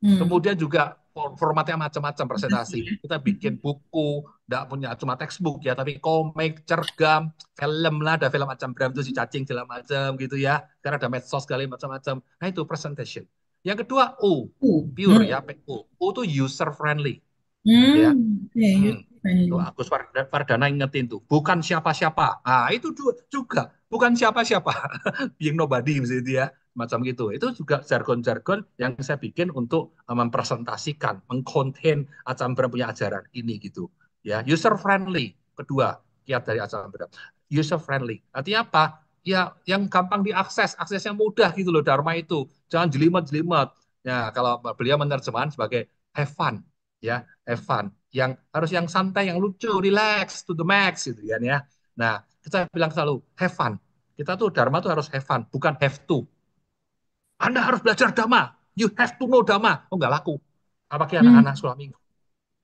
Hmm. Kemudian juga formatnya macam-macam Presentasi presentasi. ya. Kita Hmm. bikin buku, nggak punya cuma textbook ya, tapi komik, cergam, film lah, ada film macam Bram itu si cacing segala macam gitu ya. Karena ada medsos sekali macam-macam. Nah itu presentation. Yang kedua U, pure Hmm. ya, U. U itu user friendly ya. Hmm. Oke, Hmm. user Tuh friendly. Agus Pardana ingetin tuh, bukan siapa-siapa. Nah, itu juga bukan siapa-siapa. Being nobody misalnya itu ya, macam gitu. Itu juga jargon-jargon yang saya bikin untuk mempresentasikan, mengkonten Acam Beram punya ajaran ini gitu. Ya, user friendly. Kedua, kiat dari Acam Beram. User friendly. Artinya apa? Ya, yang gampang diakses, aksesnya mudah gitu loh Dharma itu. Jangan jelimet-jelimet. Ya, kalau beliau menerjemahkan sebagai have fun, ya, have fun yang harus yang santai, yang lucu, relax to the max gitu kan ya. Nah, kita bilang selalu have fun. Kita tuh Dharma tuh harus have fun, bukan have to. Anda harus belajar Dhamma. You have to know Dhamma. Oh, nggak laku. Apalagi Hmm. anak-anak sekolah minggu.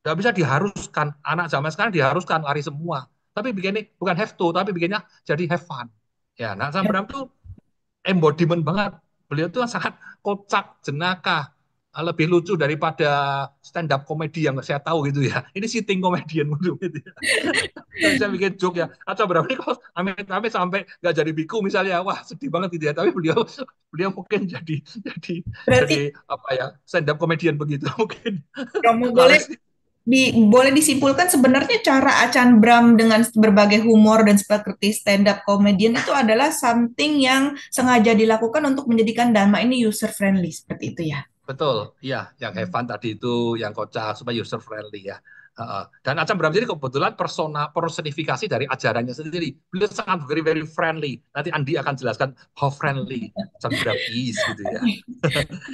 Nggak bisa diharuskan. Anak zaman sekarang diharuskan lari semua. Tapi bikinnya bukan have to, tapi bikinnya jadi have fun. Ya, nah Sam Ya. Bram tuh embodiment banget. Beliau tuh sangat kocak, jenaka. lebih lucu daripada stand up komedi yang saya tahu gitu ya. Ini sitting comedian gitu ya. Saya bisa bikin joke ya. Atau berapa ini kalau amit-amit sampai nggak jadi biku misalnya, wah sedih banget gitu ya. Tapi beliau beliau mungkin jadi Berarti jadi apa ya, stand up comedian begitu mungkin. Romo boleh Laris. boleh disimpulkan sebenarnya cara Acan Bram dengan berbagai humor dan seperti stand up comedian itu adalah something yang sengaja dilakukan untuk menjadikan Dharma ini user friendly seperti itu ya. Betul, iya, yang Evan tadi itu yang kocak supaya user friendly ya. Dan Acam Bram jadi kebetulan personifikasi dari ajarannya sendiri. Beliau sangat very very friendly. Nanti Andi akan jelaskan how friendly Acam Bram is gitu ya.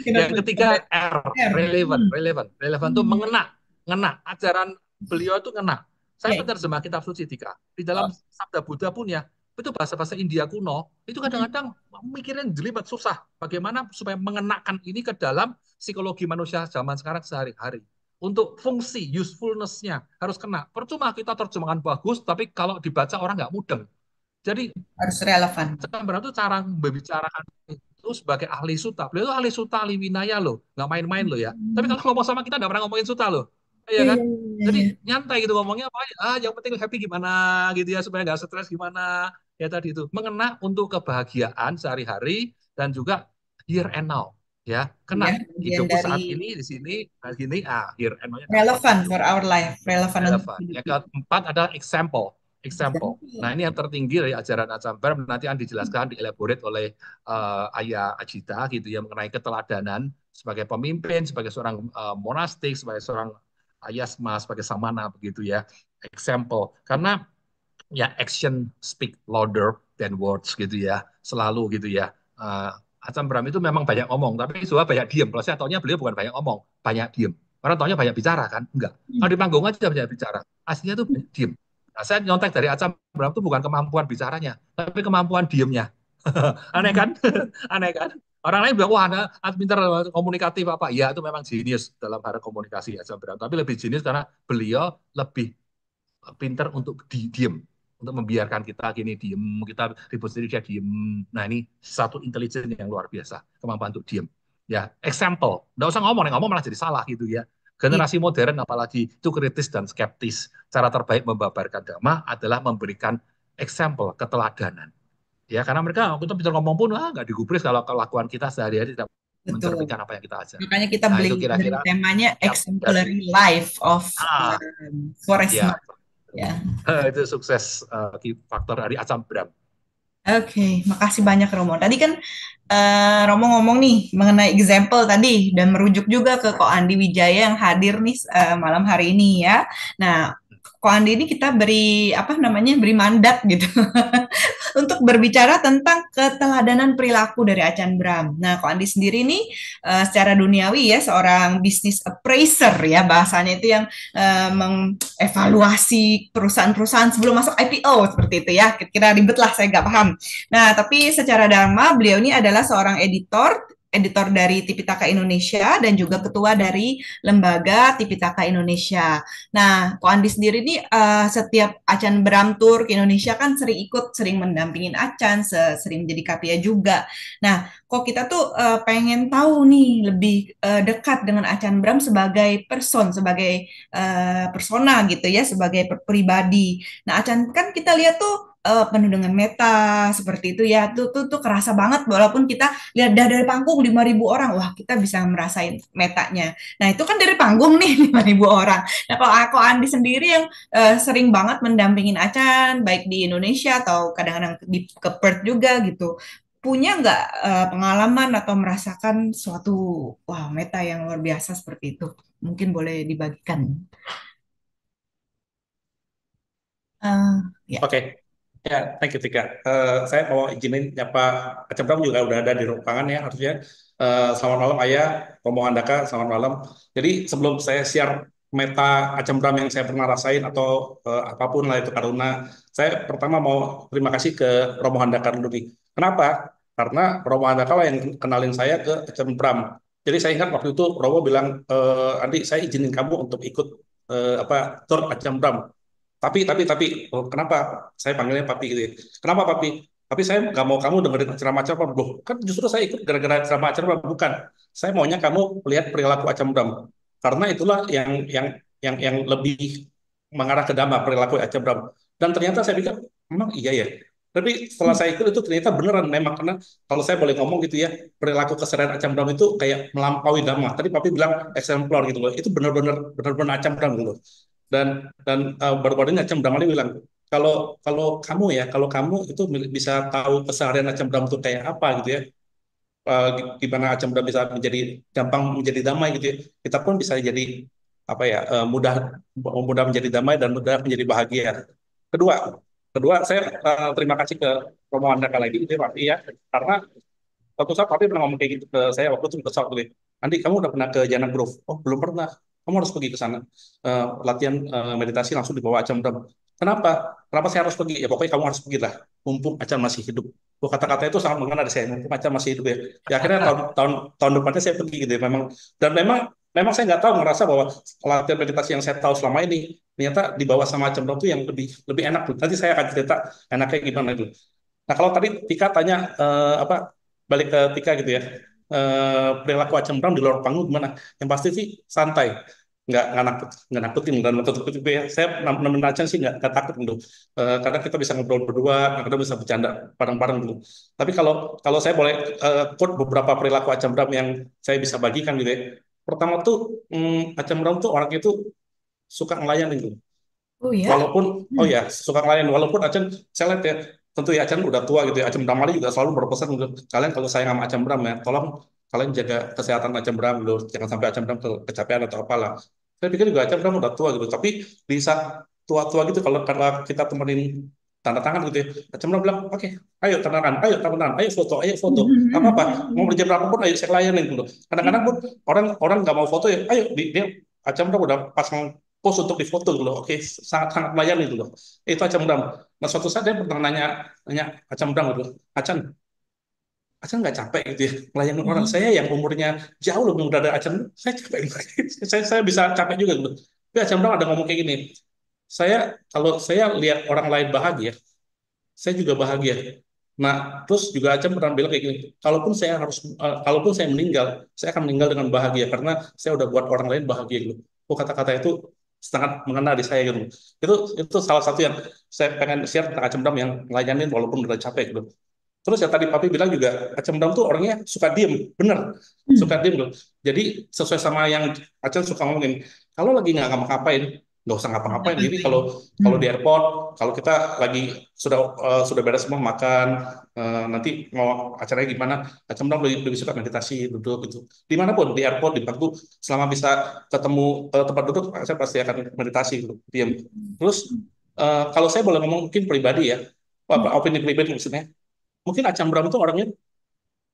Yang Kenapa? ketiga R, R. relevan tuh Hmm. mengena, ngena. Ajaran beliau itu ngena. Saya Ya. penerjemah kitab suci Tika. Di dalam Oh. Sabda Buddha pun ya, itu bahasa-bahasa India kuno, itu Hmm. kadang-kadang mikirin jelimet susah. Bagaimana supaya mengenakan ini ke dalam psikologi manusia zaman sekarang sehari-hari. Untuk fungsi, usefulness-nya harus kena. Percuma kita terjemahkan bagus, tapi kalau dibaca orang nggak mudeng. Jadi Harus relevan. Cakra itu cara membicarakan itu sebagai ahli suta. Beliau itu ahli suta, ahli winaya loh, nggak main-main loh ya. Tapi Hmm. kalau ngomong sama kita nggak pernah ngomongin suta loh, iya Iya, kan? iya, Jadi iya. nyantai gitu ngomongnya apa aja. Yang penting happy gimana gitu ya supaya nggak stres gimana. Ya tadi itu mengena untuk kebahagiaan sehari-hari dan juga here and now. Ya, kena Ya, bagian hidupku dari saat ini di sini, saat gini, here and now-nya dapat relevan gitu. for our life, relevan untuk Relevan. hidup Yang kita. keempat adalah example. Example. Nah, Example. ini yang tertinggi dari ajaran Acambar nanti akan dijelaskan, dielaborate oleh Ayah Ajita gitu ya mengenai keteladanan sebagai pemimpin, sebagai seorang monastik, sebagai seorang ayasma, sebagai samana begitu ya. Example. Karena ya action speak louder than words gitu ya. Selalu gitu ya. Acam Bram itu memang banyak ngomong, tapi Zua banyak diem. Kalau saya taunya beliau bukan banyak ngomong, banyak diem. Orang taunya banyak bicara kan? Enggak. Kalau di panggung aja banyak bicara. Aslinya tuh banyak diem. Nah, saya nyontek dari Acam Bram itu bukan kemampuan bicaranya, tapi kemampuan diemnya. Aneh kan? Aneh kan? Orang lain bilang, wah, pintar komunikatif apa? Ya, itu memang jenius dalam hal komunikasi Acam Bram. Tapi lebih jenius karena beliau lebih pinter untuk diem, untuk membiarkan kita gini diem, kita ribut sendiri dia diem. Nah ini satu intelijen yang luar biasa, kemampuan untuk diem. Ya, example, nggak usah ngomong, ngomong malah jadi salah gitu ya. Iya, Generasi modern apalagi itu kritis dan skeptis. Cara terbaik membabarkan dhamma adalah memberikan example, keteladanan. Ya, karena mereka kita bisa ngomong pun nggak digubris kalau kelakuan kita sehari-hari tidak betul. mencerminkan apa yang kita ajar. Makanya kita Nah, itu beri kira-kira temanya kiat dari exemplary life of ah Forest ya ya. itu sukses faktor dari asam Bram. Oke, makasih banyak Romo. Tadi kan Romo ngomong nih mengenai example tadi dan merujuk juga ke Ko Andi Wijaya yang hadir nih malam hari ini ya. Nah, Ko Andi ini kita beri apa namanya beri mandat gitu untuk berbicara tentang keteladanan perilaku dari Acan Bram. Nah, Ko Andi sendiri nih secara duniawi ya seorang business appraiser ya bahasanya itu yang mengevaluasi perusahaan-perusahaan sebelum masuk IPO seperti itu ya. Kira-kira ribet lah saya nggak paham. Nah, tapi secara dharma beliau ini adalah seorang editor dari Tipitaka Indonesia dan juga ketua dari Lembaga Tipitaka Indonesia. Nah, Ko Andi sendiri nih setiap Acan Bram Tour ke Indonesia kan sering ikut, sering mendampingin Acan, sering menjadi kapia juga. Nah, kok kita tuh pengen tahu nih lebih dekat dengan Acan Bram sebagai sebagai persona gitu ya, sebagai pribadi. Nah, Acan kan kita lihat tuh penuh dengan meta seperti itu ya tuh kerasa banget walaupun kita lihat dari panggung 5.000 orang wah kita bisa merasain metanya nah itu kan dari panggung nih 5.000 orang nah kalau aku Andi sendiri yang sering banget mendampingin Acan baik di Indonesia atau kadang-kadang ke Perth juga gitu punya nggak pengalaman atau merasakan suatu wah meta yang luar biasa seperti itu mungkin boleh dibagikan. Ya. Oke, ya, thank you Tika. Saya mau izinin nyapa Acem Pram juga udah ada di ruangan ya harusnya. Selamat malam Ayah, Romo Handaka, selamat malam. Jadi sebelum saya share meta Acem Pram yang saya pernah rasain atau apapun lah itu Karuna, saya pertama mau terima kasih ke Romo Handaka dulu nih. Kenapa? Karena Romo Handaka lah yang kenalin saya ke Acem Pram. Jadi saya ingat waktu itu Romo bilang, Andi saya izinin kamu untuk ikut apa tour Acem Pram. Tapi, oh, kenapa saya panggilnya Papi gitu ya? Kenapa Papi? Tapi saya nggak mau kamu dengerin ceramah-ceramah. Loh, kan justru saya ikut gara-gara ceramah-ceramah. Bukan. Saya maunya kamu lihat perilaku Acam Bram. Karena itulah yang lebih mengarah ke dhamma, perilaku Acam Bram. Dan ternyata saya pikir, memang iya ya. Tapi setelah saya ikut itu ternyata beneran memang, karena kalau saya boleh ngomong gitu ya, perilaku kesadaran Acam Bram itu kayak melampaui dhamma. Tadi Papi bilang eksemplar gitu loh. Itu benar-benar Acam Bram gitu loh. Dan baru-baru ini Acem Bramali bilang, kalau kalau kamu ya, kalau kamu itu bisa tahu keseharian Acem Bram itu kayak apa gitu ya, gimana Acem Bram bisa menjadi gampang menjadi damai gitu ya, kita pun bisa jadi apa ya, mudah mudah menjadi damai dan mudah menjadi bahagia. Kedua, kedua saya terima kasih ke Romo Anda lagi gitu ya Pak ya, karena suatu saat Papi pernah ngomong kayak gitu ke saya waktu itu kesal tuh. Andi, kamu udah pernah ke Jana Grove? Oh, belum pernah. Kamu harus pergi ke sana. Latihan meditasi langsung dibawa Acam Dam. Kenapa? Kenapa saya harus pergi? Ya pokoknya kamu harus pergi lah. Mumpung Acam masih hidup. Oh, kata-kata itu sangat mengena di saya. Mumpung Acam masih hidup ya. Ya akhirnya tahun depannya saya pergi gitu ya. Memang saya nggak tahu, ngerasa bahwa latihan meditasi yang saya tahu selama ini ternyata dibawa sama Acam Dam itu yang lebih lebih enak. Nanti saya akan cerita enaknya gimana itu. Nah, kalau tadi Tika tanya apa, balik ke Tika gitu ya, perilaku Acem Brown di luar panggung gimana? Yang pasti sih santai, nggak nakutin dan tutup gitu ya. Saya nemenin Acem sih nggak takut gitu. Karena kita bisa ngobrol berdua, kita bisa bercanda bareng-bareng gitu. Tapi kalau kalau saya boleh quote beberapa perilaku Acem Brown yang saya bisa bagikan gitu ya. Pertama tuh, Acem Brown tuh orang itu suka ngelayan gitu. Oh ya? Walaupun, oh Hmm. ya, suka ngelayan. Walaupun Acen, saya lihat ya, tentu ya Acen udah tua gitu ya. Acem Bramali juga selalu berpesan untuk kalian, kalau sayang sama Acem Bram ya, tolong kalian jaga kesehatan Acem Bram dulu. Jangan sampai Acem Bram kecapean atau apalah. Saya pikir juga Acem Bram udah tua gitu. Tapi di saat tua-tua gitu, kalau karena kita temenin tanda tangan gitu ya, Acem Bram bilang, oke, ayo tanda tangan, ayo foto, ayo foto. Apa-apa, mau berjam berapapun, ayo saya layanin gitu. Kadang-kadang pun orang orang nggak mau foto ya, ayo dia Acem Bram udah pasang pose untuk difoto gitu loh. Oke, sangat sangat melayani gitu loh. Itu Acam Dam. Nah, suatu saat dia pernah nanya Acam Dam gitu, Acan, Acan nggak capek gitu ya melayani orang. Saya yang umurnya jauh lebih muda dari Acan, saya capek. Saya bisa capek juga gitu. Tapi Acam Dam ada ngomong kayak gini, kalau saya lihat orang lain bahagia, saya juga bahagia. Nah, terus juga Acam pernah bilang kayak gini, kalaupun saya meninggal, saya akan meninggal dengan bahagia karena saya udah buat orang lain bahagia gitu. Oh, kata-kata itu sangat mengena di saya gitu. Itu salah satu yang saya pengen share tentang Acam Dam yang ngelayanin walaupun udah capek gitu. Terus ya tadi Papi bilang juga Acam Dam tuh orangnya suka diem, bener, suka diem loh. Jadi sesuai sama yang Acam suka ngomongin, kalau lagi nggak ngapa-ngapain, nggak usah ngapa-ngapain. Jadi kalau kalau di Hmm. airport, kalau kita lagi sudah beres semua makan, nanti mau acaranya gimana, Acam Dam lebih suka meditasi, duduk gitu. Dimanapun di airport, di bangku, selama bisa ketemu tempat duduk, saya pasti akan meditasi gitu, diam. Terus kalau saya boleh ngomong mungkin pribadi ya, apa opini pribadi maksudnya, mungkin Acam Bram itu orangnya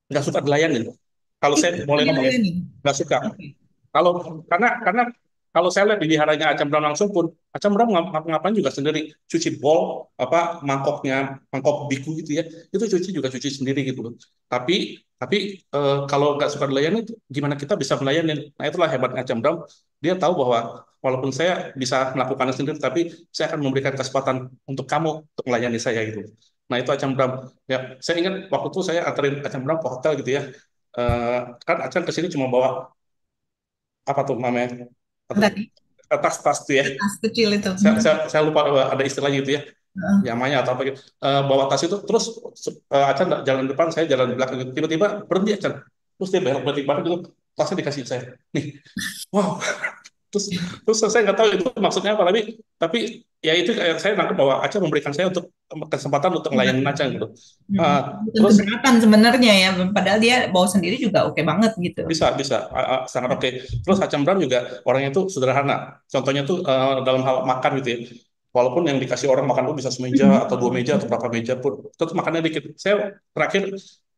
nggak suka dilayanin. Kalau Ih, saya boleh ngomong ya, dilayani. nggak suka. Oke. Kalau karena kalau saya lihat di wiharanya Acam Bram langsung pun, Acam Bram ngapain juga sendiri, cuci bowl apa mangkok biku gitu ya, itu cuci sendiri gitu loh. Tapi kalau nggak suka dilayani, gimana kita bisa melayani? Nah itulah hebatnya Acam Bram, dia tahu bahwa walaupun saya bisa melakukannya sendiri, tapi saya akan memberikan kesempatan untuk kamu untuk melayani saya gitu. Nah itu Acam Bram. Ya, saya ingat waktu itu saya anterin Acam Bram ke hotel gitu ya. Eh, kan Acam kesini cuma bawa apa tuh namanya, atau Tadi tas-tas tuh ya, tas kecil itu. saya lupa ada istilahnya gitu ya, Heeh. Yamanya atau apa gitu. Bawa tas itu terus Acan jalan depan, saya jalan di belakang gitu. Tiba-tiba berhenti Acan, terus dia belok balik banget gitu, tasnya dikasih saya nih. Wow. terus terus saya nggak tahu itu maksudnya apa, tapi ya itu kayak saya nangkep bahwa Acan memberikan saya untuk kesempatan untuk ngelayanin Acan gitu. Mm-mm. Ah, Bukan terus keberatan sebenarnya ya, padahal dia bawa sendiri juga oke banget gitu. bisa sangat oke. Terus Acam Bram juga orangnya tuh sederhana. Contohnya tuh dalam hal makan gitu ya. Walaupun yang dikasih orang makan tuh bisa semeja atau dua meja atau berapa meja pun, tetap makannya dikit. Saya terakhir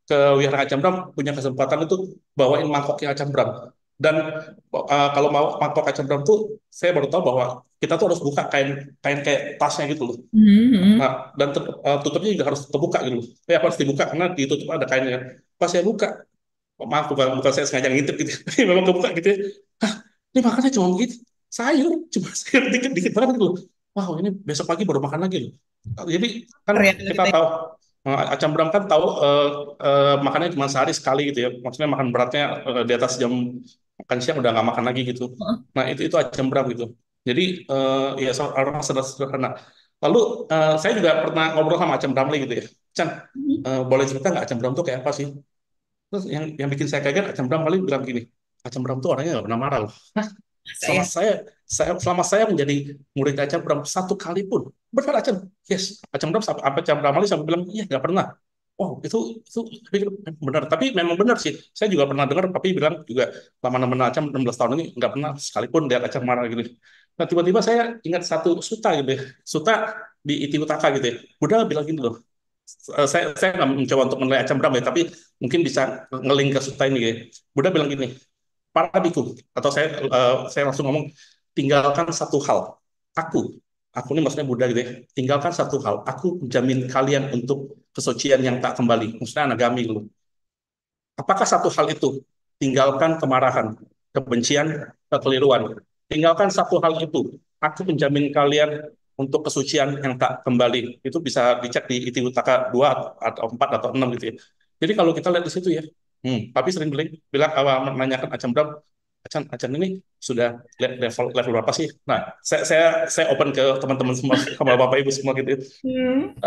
ke Wihara Acam Bram punya kesempatan itu bawain mangkoknya Acam Bram. Dan kalau mau mangkok Acam Bram tuh saya baru tahu bahwa kita tuh harus buka kain kain kayak tasnya gitu loh. Mhm. Nah, dan tutupnya juga harus terbuka gitu loh. Harus dibuka karena ditutup ada kainnya. Pas saya buka, oh, maaf bukan saya sengaja ngintip gitu, tapi memang kebuka gitu ya. Hah, ini makannya cuma begitu, sayur cuma sayur dikit dikit banget gitu loh. Wow, ini besok pagi baru makan lagi loh. Jadi kan Lapar ya kalau kita kita. tahu Acam Bram kan tahu makannya cuma sehari sekali gitu ya. Maksudnya makan beratnya di atas jam makan siang udah nggak makan lagi gitu. Nah itu Acam Bram gitu. Jadi ya orang sederhana. Lalu saya juga pernah ngobrol sama Acam Bram gitu ya. Chan, boleh cerita nggak Acam Bram tuh kayak apa sih? Terus yang bikin saya kaget Acam Bram paling bilang gini, Acam Bram tuh orangnya nggak pernah marah loh. Hah? Selama Saya. selama saya menjadi murid Acam Bram satu kali pun benar Acam, yes Acam Bram apa Acam Bram Ali sampai bilang iya nggak pernah. Oh itu saya pikir benar, tapi memang benar sih. Saya juga pernah dengar papi bilang juga lama nemen Acam 16 tahun ini nggak pernah sekalipun lihat Acam marah gitu. Nah tiba-tiba saya ingat satu suta gitu ya, suta di Iti Utaka gitu ya. Buddha bilang gini loh, saya nggak mencoba untuk menilai Acam Bram ya, tapi mungkin bisa ngeling ke suta ini ya. Buddha bilang gini, para biku, atau saya langsung ngomong, tinggalkan satu hal. Aku, aku ini maksudnya Buddha gitu ya. Tinggalkan satu hal. Aku menjamin kalian untuk kesucian yang tak kembali. Maksudnya anagami gitu. Apakah satu hal itu? Tinggalkan kemarahan, kebencian, kekeliruan. Tinggalkan satu hal itu. Aku menjamin kalian untuk kesucian yang tak kembali. Itu bisa dicek di Iti Utaka 2 atau 4 atau 6 gitu ya. Jadi kalau kita lihat di situ ya, tapi sering bilang menanyakan Acam Bram, Acan ini sudah level level berapa sih? Nah, saya open ke teman-teman semua, sama Bapak Ibu semua gitu. Hmm.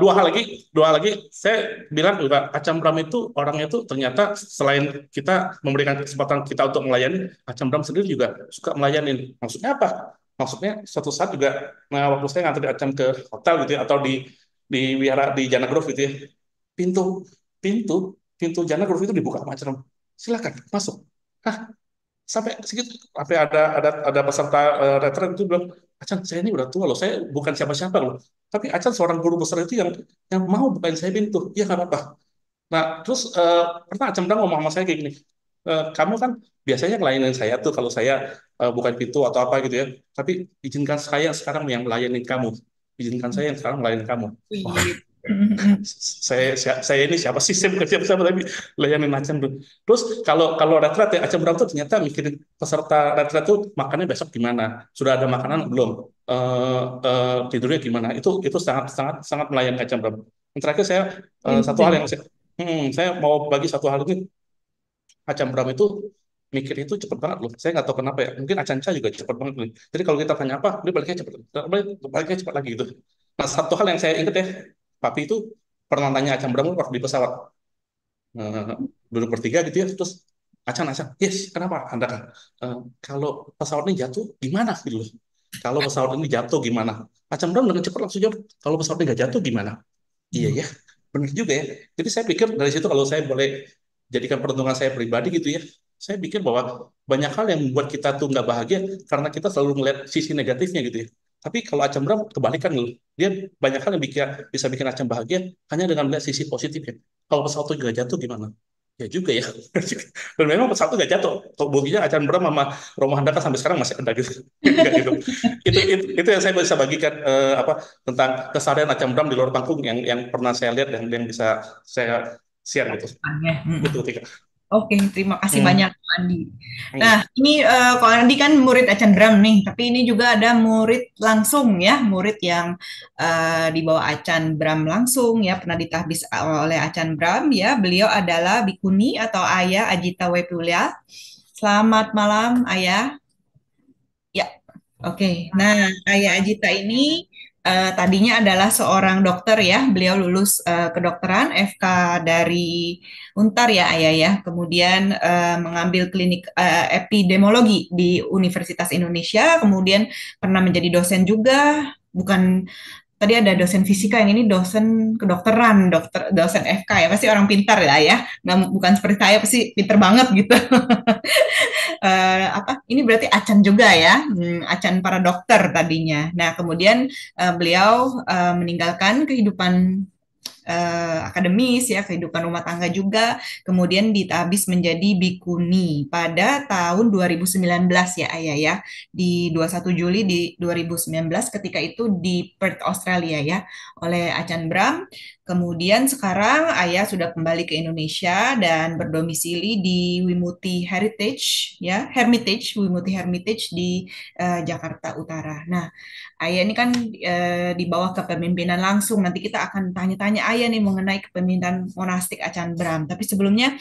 Dua hal lagi, saya bilang juga Acam Bram itu orangnya itu ternyata selain kita memberikan kesempatan kita untuk melayani, Acam Bram sendiri juga suka melayani. Maksudnya apa? Maksudnya suatu saat juga, nah waktu saya nganter Acam ke hotel gitu ya, atau di wihara di Jana Grove gitu ya, pintu pintu pintu Jana Grove itu dibuka sama Acam, silakan masuk. Hah, sampai segitu, sampai ada peserta retret itu bilang, Acan saya ini udah tua loh, saya bukan siapa-siapa loh, tapi Acan seorang guru besar itu yang mau bukain saya pintu, iya nggak apa-apa. Nah terus pernah Acan bilang ngomong sama saya kayak gini, kamu kan biasanya ngelayanin saya tuh kalau saya bukain pintu atau apa gitu ya, tapi izinkan saya sekarang yang melayani kamu, izinkan saya yang sekarang melayani kamu. Wah, Wih. Hmm. saya ini siapa sih, saya bukan siapa-siapa tapi layanin Acem tuh. Terus kalau kalau retret ya Acem Brown tuh ternyata mikirin peserta retret tuh makannya besok gimana, sudah ada makanan belum, tidurnya gimana, itu sangat sangat sangat melayani Acem Brown. Yang terakhir satu hal yang saya mau bagi satu hal ini, Acem Brown itu mikir itu cepet banget loh. Saya nggak tahu kenapa ya. Mungkin Acanca juga cepet banget loh. Jadi kalau kita tanya apa, dia baliknya cepet. Baliknya cepet lagi gitu. Nah, satu hal yang saya ingat ya, Papi itu pernah tanya Acam Bram waktu di pesawat. Eh, duduk bertiga gitu ya, terus Acan, yes, kenapa? Anda kan, kalau pesawat ini jatuh, gimana gitu loh. Kalau pesawat ini jatuh gimana? Acam Bram dengan cepat langsung jawab, kalau pesawat ini nggak jatuh gimana? Iya ya, benar juga ya. Jadi saya pikir dari situ kalau saya boleh jadikan perhitungan saya pribadi gitu ya, saya pikir bahwa banyak hal yang membuat kita tuh nggak bahagia karena kita selalu melihat sisi negatifnya gitu ya. Tapi kalau Acam Bram kebalikan loh, dia banyak hal yang bisa bikin Acam bahagia hanya dengan melihat sisi positifnya. Kalau pesawat itu juga jatuh gimana? Ya juga ya. Dan memang pesawat itu nggak jatuh. Kalau buktinya Acam Bram sama Romo Handaka sampai sekarang masih ada gitu. Nggak gitu. Itu yang saya bisa bagikan apa tentang keseharian Acam Bram di luar panggung yang pernah saya lihat dan yang bisa saya share gitu. Itu tiga. Oke, terima kasih Hmm. banyak Pak Andi. Nah, Hmm. ini kalau Andi kan murid Acan Bram nih, tapi ini juga ada murid langsung ya, murid yang di bawah Acan Bram langsung ya, pernah ditahbis oleh Acan Bram ya. Beliau adalah Bikuni atau Ayah Ajita Wepulya. Selamat malam, Ayah. Ya, oke. Nah, Ayah Ajita ini tadinya adalah seorang dokter ya. Beliau lulus kedokteran FK dari Untar ya, Ayah ya. Kemudian mengambil klinik epidemiologi di Universitas Indonesia. Kemudian pernah menjadi dosen juga. Bukan tadi ada dosen fisika, yang ini dosen kedokteran, dosen FK ya. Pasti orang pintar ya. Nggak, bukan seperti saya, pasti pintar banget gitu. Apa ini berarti Acan juga ya, Acan para dokter tadinya. Nah, kemudian beliau meninggalkan kehidupan akademis ya, kehidupan rumah tangga juga, kemudian ditabis menjadi bikuni pada tahun 2019 ya Ayah ya, di 21 Juli di 2019, ketika itu di Perth, Australia ya, oleh Acan Bram. Kemudian sekarang Ayah sudah kembali ke Indonesia dan berdomisili di Wimuti Heritage ya, Hermitage, Wimuti Hermitage di Jakarta Utara. Nah, Ayah ini kan di bawah kepemimpinan langsung. Nanti kita akan tanya-tanya Ayah nih mengenai kepemimpinan monastik Acan Bram. Tapi sebelumnya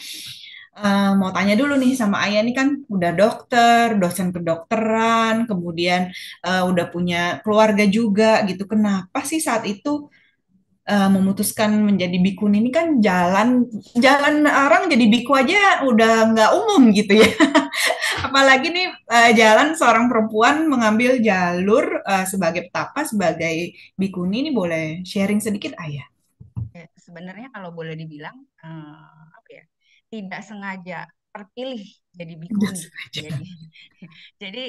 mau tanya dulu nih sama Ayah ini kan udah dokter, dosen kedokteran, kemudian udah punya keluarga juga gitu. Kenapa sih saat itu memutuskan menjadi bikun ini kan jalan jalan orang jadi biku aja udah nggak umum gitu ya. Apalagi nih jalan seorang perempuan mengambil jalur sebagai petapa, sebagai bikuni ini boleh sharing sedikit Ayah? Ya, sebenarnya kalau boleh dibilang apa ya, tidak sengaja terpilih jadi Udah bikuni. sengaja. Jadi jadi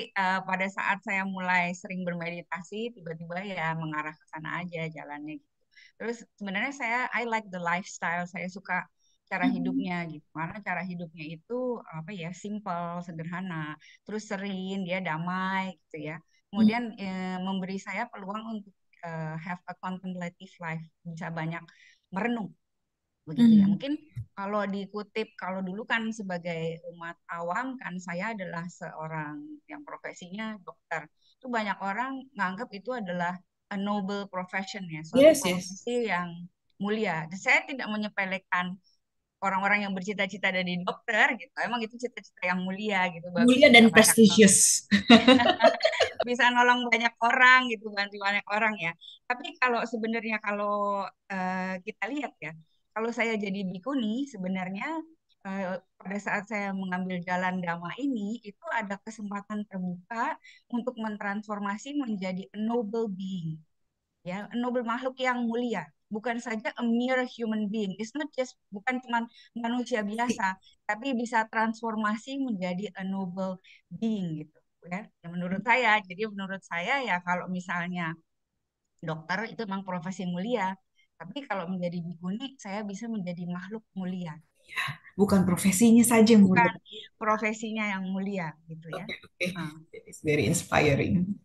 pada saat saya mulai sering bermeditasi, tiba-tiba ya mengarah ke sana aja jalannya gitu. Terus sebenarnya I like the lifestyle, saya suka cara Hmm. hidupnya gitu. Karena cara hidupnya itu apa ya, simple, sederhana, terus serene, dia damai gitu ya. Kemudian memberi saya peluang untuk have a contemplative life, bisa banyak merenung begitu ya. Hmm. Mungkin kalau dikutip, kalau dulu kan sebagai umat awam kan saya adalah seorang yang profesinya dokter. Itu banyak orang nganggap itu adalah a noble profession ya, suatu Yes, yes. profesi yang mulia. Dan saya tidak menyepelekan orang-orang yang bercita-cita jadi dokter gitu. Emang itu cita-cita yang mulia gitu, bagus Mulia bisa dan banyak prestisius. bisa nolong banyak orang gitu, bantu banyak orang ya. Tapi kalau sebenarnya kalau kita lihat ya, kalau saya jadi bikuni sebenarnya pada saat saya mengambil jalan dhamma ini itu ada kesempatan terbuka untuk mentransformasi menjadi a noble being, ya, a noble makhluk yang mulia. Bukan saja a mere human being. It's not just bukan cuma manusia biasa, tapi bisa transformasi menjadi a noble being gitu ya. Ya, menurut saya, jadi menurut saya ya kalau misalnya dokter itu memang profesi mulia, tapi kalau menjadi bikuni saya bisa menjadi makhluk mulia, Bukan profesinya saja yang mulia. bukan profesinya yang mulia gitu ya. Oke, oke. Nah, It's very inspiring.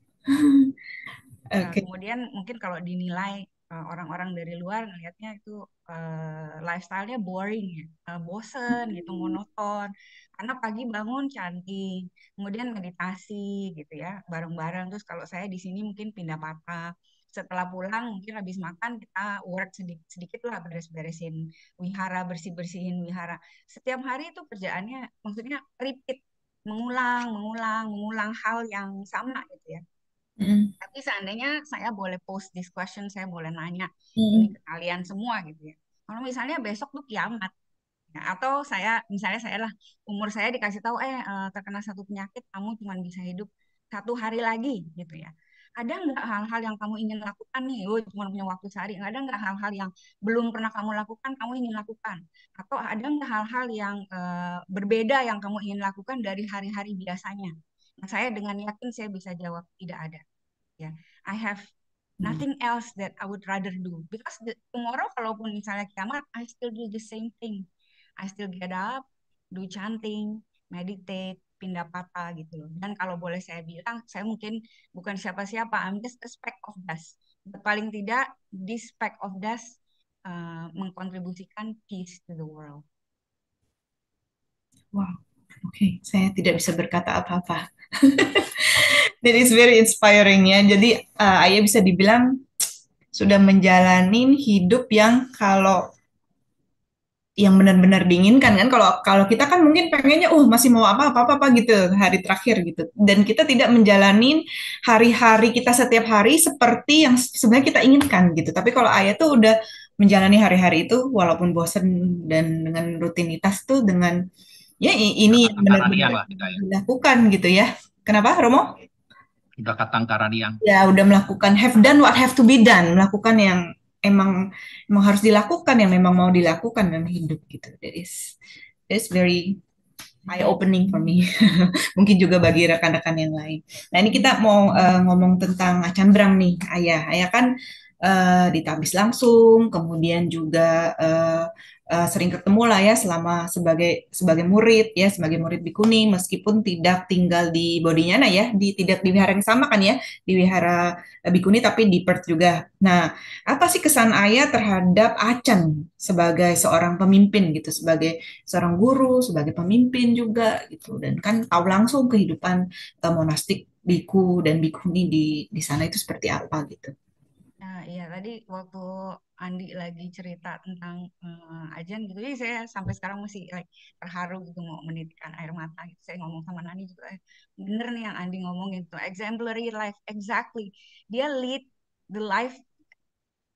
nah, Oke. kemudian mungkin kalau dinilai orang-orang dari luar ngelihatnya itu lifestyle-nya boring ya, bosen gitu, monoton. Karena pagi bangun cantik, kemudian meditasi gitu ya, bareng-bareng. Terus kalau saya di sini mungkin pindah patah. Setelah pulang mungkin habis makan kita work sedikit lah, beres-beresin wihara, bersih-bersihin wihara. Setiap hari itu kerjaannya maksudnya repeat, mengulang, mengulang, mengulang hal yang sama gitu ya. Mm, Tapi seandainya saya boleh post this question, saya boleh nanya ini mm, ke kalian semua gitu ya. Kalau misalnya besok tuh kiamat, ya, atau misalnya saya lah, umur saya dikasih tahu, terkena satu penyakit, kamu cuma bisa hidup 1 hari lagi gitu ya. Ada nggak hal-hal yang kamu ingin lakukan nih? Oh, cuma punya waktu sehari. Ada nggak hal-hal yang belum pernah kamu lakukan, kamu ingin lakukan? Atau ada nggak hal-hal yang berbeda yang kamu ingin lakukan dari hari-hari biasanya? Nah, saya dengan yakin saya bisa jawab tidak ada ya. I have mm. nothing else that I would rather do because tomorrow kalaupun misalnya kiamat I still do the same thing. I still get up, do chanting, meditate, pindah patah gitu loh. Dan kalau boleh saya bilang, saya mungkin bukan siapa-siapa, I'm just a speck of dust. But paling tidak, this speck of dust mengkontribusikan peace to the world. Wow. Oke, saya tidak bisa berkata apa-apa. That is very inspiring ya. Jadi Ayah bisa dibilang sudah menjalani hidup yang kalau yang benar-benar diinginkan kan kalau kalau kita kan mungkin pengennya masih mau apa gitu hari terakhir gitu dan kita tidak menjalani hari-hari kita setiap hari seperti yang sebenarnya kita inginkan gitu tapi kalau Ayah tuh udah menjalani hari-hari itu walaupun bosen dan dengan rutinitas tuh dengan ya Sudah ini yang Katang benar-benar Karaniang lah kita ya. dilakukan gitu ya. Kenapa Romo? Sudah Katang Karaniang. Ya udah melakukan have done what have to be done, melakukan yang emang emang harus dilakukan, yang memang mau dilakukan dalam hidup gitu. That is very eye opening for me. Mungkin juga bagi rekan-rekan yang lain. Nah, ini kita mau ngomong tentang Acan Brang nih, Ayah. Ayah kan ditabis langsung, kemudian juga sering ketemu lah ya selama sebagai sebagai murid ya, sebagai murid Bikuni meskipun tidak tinggal di Bodhinyana ya, tidak di wihara yang sama kan ya, di wihara Bikuni tapi di Perth juga. Nah, apa sih kesan Ayah terhadap Acan sebagai seorang pemimpin gitu, sebagai seorang guru, sebagai pemimpin juga gitu, dan kan tahu langsung kehidupan monastik biku dan bikuni di sana itu seperti apa gitu. Nah, iya tadi waktu Andi lagi cerita tentang Ajan gitu, jadi saya sampai sekarang masih like, terharu gitu mau menitikkan air mata gitu. Saya ngomong sama Nani juga, bener nih yang Andi ngomong itu, exemplary life, exactly. Dia lead the life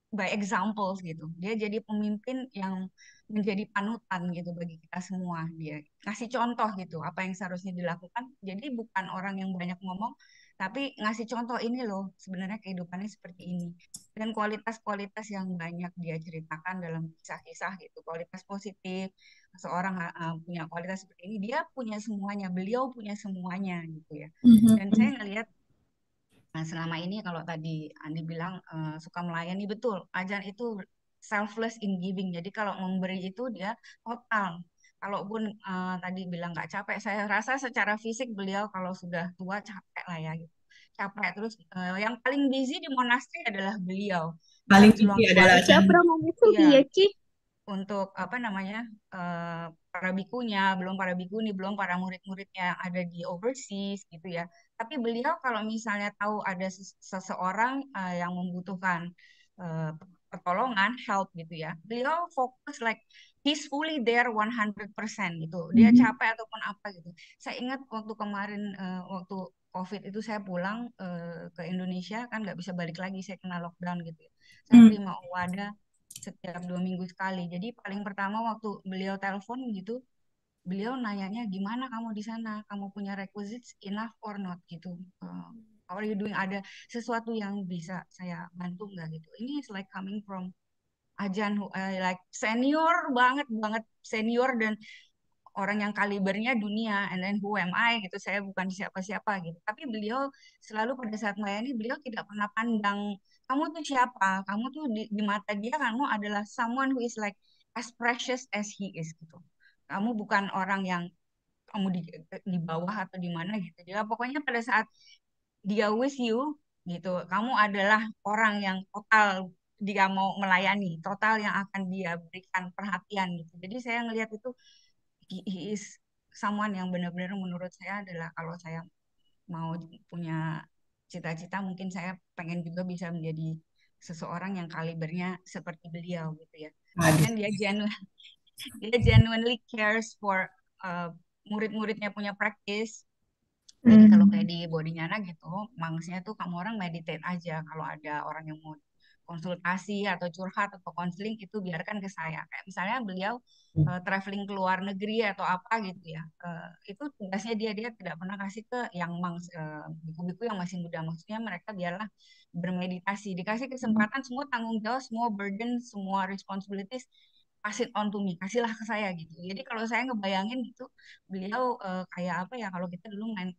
by examples gitu. Dia jadi pemimpin yang menjadi panutan gitu bagi kita semua. Dia ngasih contoh gitu apa yang seharusnya dilakukan. Jadi bukan orang yang banyak ngomong, tapi ngasih contoh ini loh sebenarnya kehidupannya seperti ini. Dan kualitas-kualitas yang banyak dia ceritakan dalam kisah-kisah gitu, kualitas positif. Seorang punya kualitas seperti ini, dia punya semuanya, beliau punya semuanya gitu ya. Dan Mhm. saya ngelihat, nah, selama ini kalau tadi Andi bilang suka melayani, betul. Ajan itu selfless in giving. Jadi kalau memberi itu dia total. Kalaupun tadi bilang nggak capek, saya rasa secara fisik beliau kalau sudah tua capek lah ya gitu. Capek terus yang paling busy di monasteri adalah beliau. Paling Jam tinggi luang adalah waktu. Chan. Siapa Momitsugi Iya, ya, Ci? untuk apa namanya para bikunya, belum para bikuni, belum para murid-muridnya yang ada di overseas gitu ya. Tapi beliau kalau misalnya tahu ada seseorang yang membutuhkan eh, pertolongan, help gitu ya, beliau fokus like he's fully there 100% gitu. Dia Mhm. capek ataupun apa gitu. Saya ingat waktu kemarin waktu COVID itu saya pulang ke Indonesia kan nggak bisa balik lagi, saya kena lockdown gitu ya. Saya Hmm. terima wadah setiap 2 minggu sekali. Jadi paling pertama waktu beliau telepon gitu, beliau nanyanya gimana kamu di sana, kamu punya requisites enough or not gitu. How are you doing? Ada sesuatu yang bisa saya bantu nggak gitu? Ini is like coming from Ajan, like senior banget banget senior dan orang yang kalibernya dunia, and then who am I gitu, saya bukan siapa-siapa gitu, tapi beliau selalu pada saat melayani beliau tidak pernah pandang kamu tuh siapa, kamu tuh di mata dia kamu adalah someone who is like as precious as he is gitu, kamu bukan orang yang kamu di bawah atau di mana gitu, dia pokoknya pada saat dia with you gitu, kamu adalah orang yang total dia mau melayani, total yang akan dia berikan perhatian gitu. Jadi saya ngelihat itu he is someone yang benar-benar menurut saya adalah kalau saya mau punya cita-cita mungkin saya pengen juga bisa menjadi seseorang yang kalibernya seperti beliau gitu ya. Karena Waduh. kan dia genuinely cares for murid-muridnya punya practice. Jadi kalau kayak Hmm. di Bodhinyana gitu, mangsnya tuh kamu orang meditate aja. Kalau ada orang yang mau konsultasi atau curhat atau konseling itu biarkan ke saya. Kayak misalnya beliau traveling ke luar negeri atau apa gitu ya. Itu tugasnya dia tidak pernah kasih ke yang biku-biku yang masih muda. Maksudnya mereka biarlah bermeditasi. Dikasih kesempatan semua tanggung jawab, semua burden, semua responsibilities pass it on to me, kasihlah ke saya gitu. Jadi kalau saya ngebayangin gitu, beliau kayak apa ya kalau kita dulu main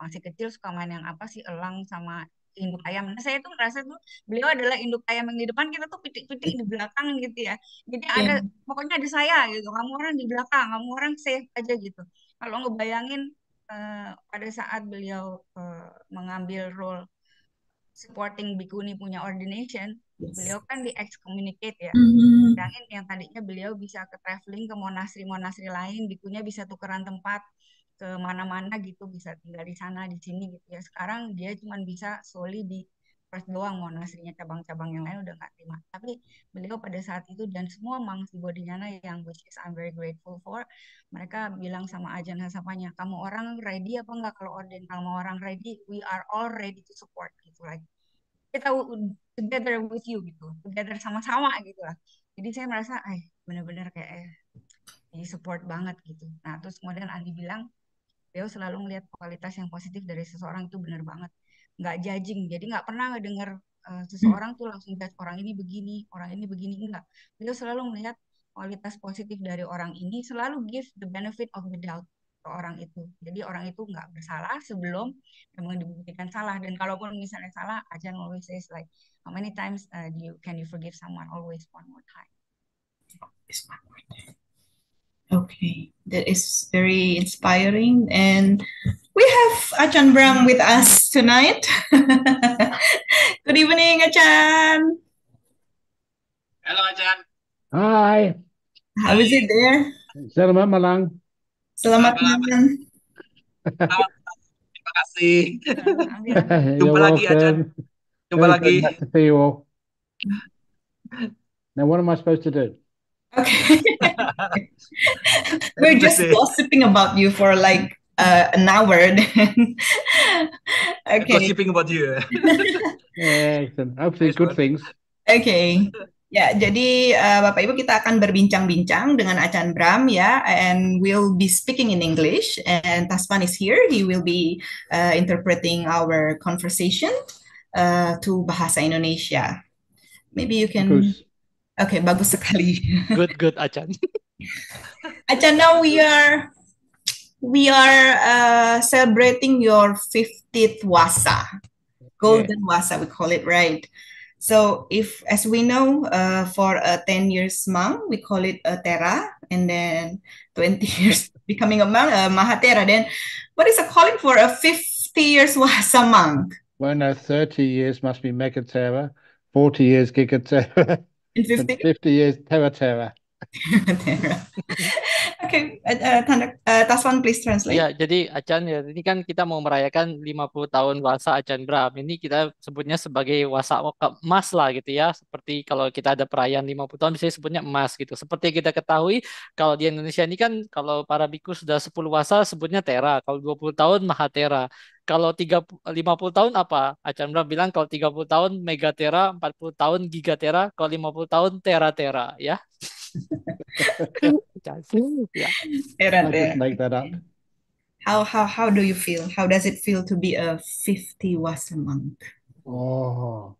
masih kecil suka main yang apa sih elang sama induk ayam. Nah, saya tuh merasa tuh beliau adalah induk ayam yang di depan, kita tuh pitik-pitik di belakang gitu ya. Jadi ada Ya. pokoknya ada saya gitu. Kamu orang di belakang, kamu orang safe aja gitu. Kalau ngebayangin pada saat beliau mengambil role supporting Bikuni punya ordination, Yes. beliau kan di excommunicate ya. Mhm. Bayangin yang tadinya beliau bisa ke traveling ke monasteri-monasteri lain, bikunya bisa tukeran tempat ke mana-mana gitu, bisa tinggal di sana, di sini gitu ya. Sekarang dia cuma bisa solely di Perth doang, monasterinya cabang-cabang yang lain udah nggak terima. Tapi beliau pada saat itu dan semua monks di Bodhinyana yang which is I'm very grateful for, mereka bilang sama Ajahn Hasapanya, kamu orang ready apa enggak kalau orden? Kamu orang ready, we are all ready to support gitu lagi. Kita together with you gitu, together sama-sama gitu lah. Jadi saya merasa, benar-benar kayak di support banget gitu. Nah terus kemudian Andi bilang, beliau selalu melihat kualitas yang positif dari seseorang itu benar banget. Nggak judging, jadi nggak pernah ngedenger seseorang tuh langsung judge orang ini begini, enggak. Beliau selalu melihat kualitas positif dari orang ini, selalu give the benefit of the doubt ke orang itu. Jadi orang itu nggak bersalah sebelum memang dibuktikan salah. Dan kalaupun misalnya salah, Ajan always says like, how many times can you forgive someone? Always one more time. Okay, that is very inspiring. And we have Achan Bram with us tonight. Good evening, Achan. Halo Ajan. Hai, How is it there? selamat malam. Selamat Selamat malam. malam. Terima kasih. Ambil, ambil. You're Jumpa lagi Acan. welcome. Jumpa Very lagi. good. Nice to see you all. Now, what am I supposed to do? Okay. We're Happy just birthday. gossiping about you for like an hour then. Okay. Gossiping about you. Excellent. Hopefully, Nice good one. things. Oke. Ya, jadi Bapak Ibu kita akan berbincang-bincang dengan Acan Bram ya, and we'll be speaking in English, and Tasman is here. He will be interpreting our conversation to bahasa Indonesia. Maybe you can. Bagus. Oke, bagus sekali. Good, Acan. Acan, now we are celebrating your 50th Wasa. Yeah. Golden Wasa, we call it, right? So if, as we know, for a 10 years monk, we call it a Tera, and then 20 years becoming a monk, Mahatera. Then what is a calling for a 50 years Wasa monk? Well, no, 30 years must be Megaterra, 40 years Gigaterra, In and 50? 50 years Terra. Tera. Okay, Taswan, please translate. Ya, jadi Acan ya, ini kan kita mau merayakan 50 tahun Wasa Acan Bram. Ini kita sebutnya sebagai Wasa emas lah gitu ya. Seperti kalau kita ada perayaan 50 tahun bisa sebutnya emas gitu. Seperti kita ketahui kalau di Indonesia ini kan kalau para biku sudah 10 Wasa sebutnya Tera. Kalau 20 tahun Mahatera. Kalau 50 tahun apa? Acan Bram bilang kalau 30 tahun Megatera, 40 tahun Gigatera, kalau 50 tahun Tera-Tera ya. Ya. Tera, I just Tera. make that up. How do you feel? How does it feel to be a 50 Wasa monk? Oh,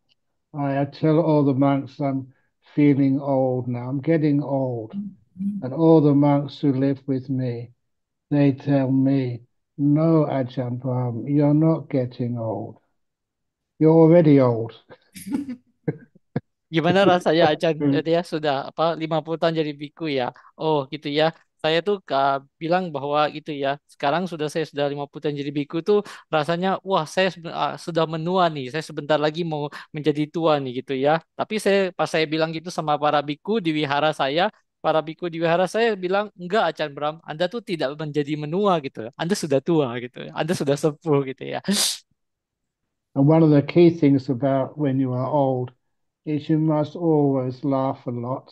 I tell all the monks I'm feeling old now. I'm getting old. And all the monks who live with me, they tell me, no, Ajahn Brahm, you're not getting old. You're already old. Gimana rasanya Acan ya sudah 50 tahun jadi biku ya. Oh gitu ya. Saya tuh bilang bahwa gitu ya. Sekarang saya sudah 50 tahun jadi biku tuh rasanya wah saya sudah menua nih. Saya sebentar lagi mau menjadi tua nih gitu ya. Tapi pas saya bilang gitu sama para biku di wihara para biku di wihara saya bilang enggak Acan Bram, Anda tuh tidak menjadi menua gitu. Anda sudah tua gitu. Anda sudah sepuh gitu ya. And one of the key things about when you are old is you must always laugh a lot.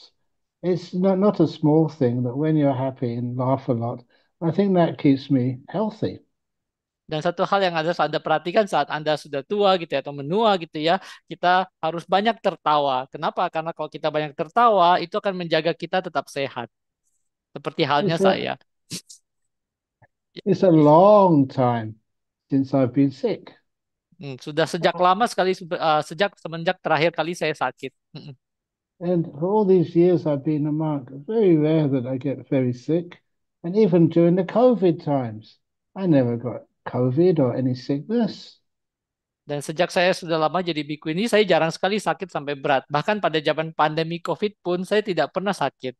It's not a small thing that when you're happy and laugh a lot, I think that keeps me healthy. Dan satu hal yang harus Anda perhatikan saat Anda sudah tua gitu ya, atau menua gitu ya, kita harus banyak tertawa. Kenapa? Karena kalau kita banyak tertawa, itu akan menjaga kita tetap sehat. Seperti halnya It's saya. it's a long time since I've been sick. Sudah sejak lama sekali, semenjak terakhir kali saya sakit. And for all these years I've been a monk, it's very rare that I get very sick. And even during the COVID times, I never got COVID or any sickness. Dan sejak saya sudah lama jadi biku ini, saya jarang sekali sakit sampai berat. Bahkan pada zaman pandemi COVID pun, saya tidak pernah sakit.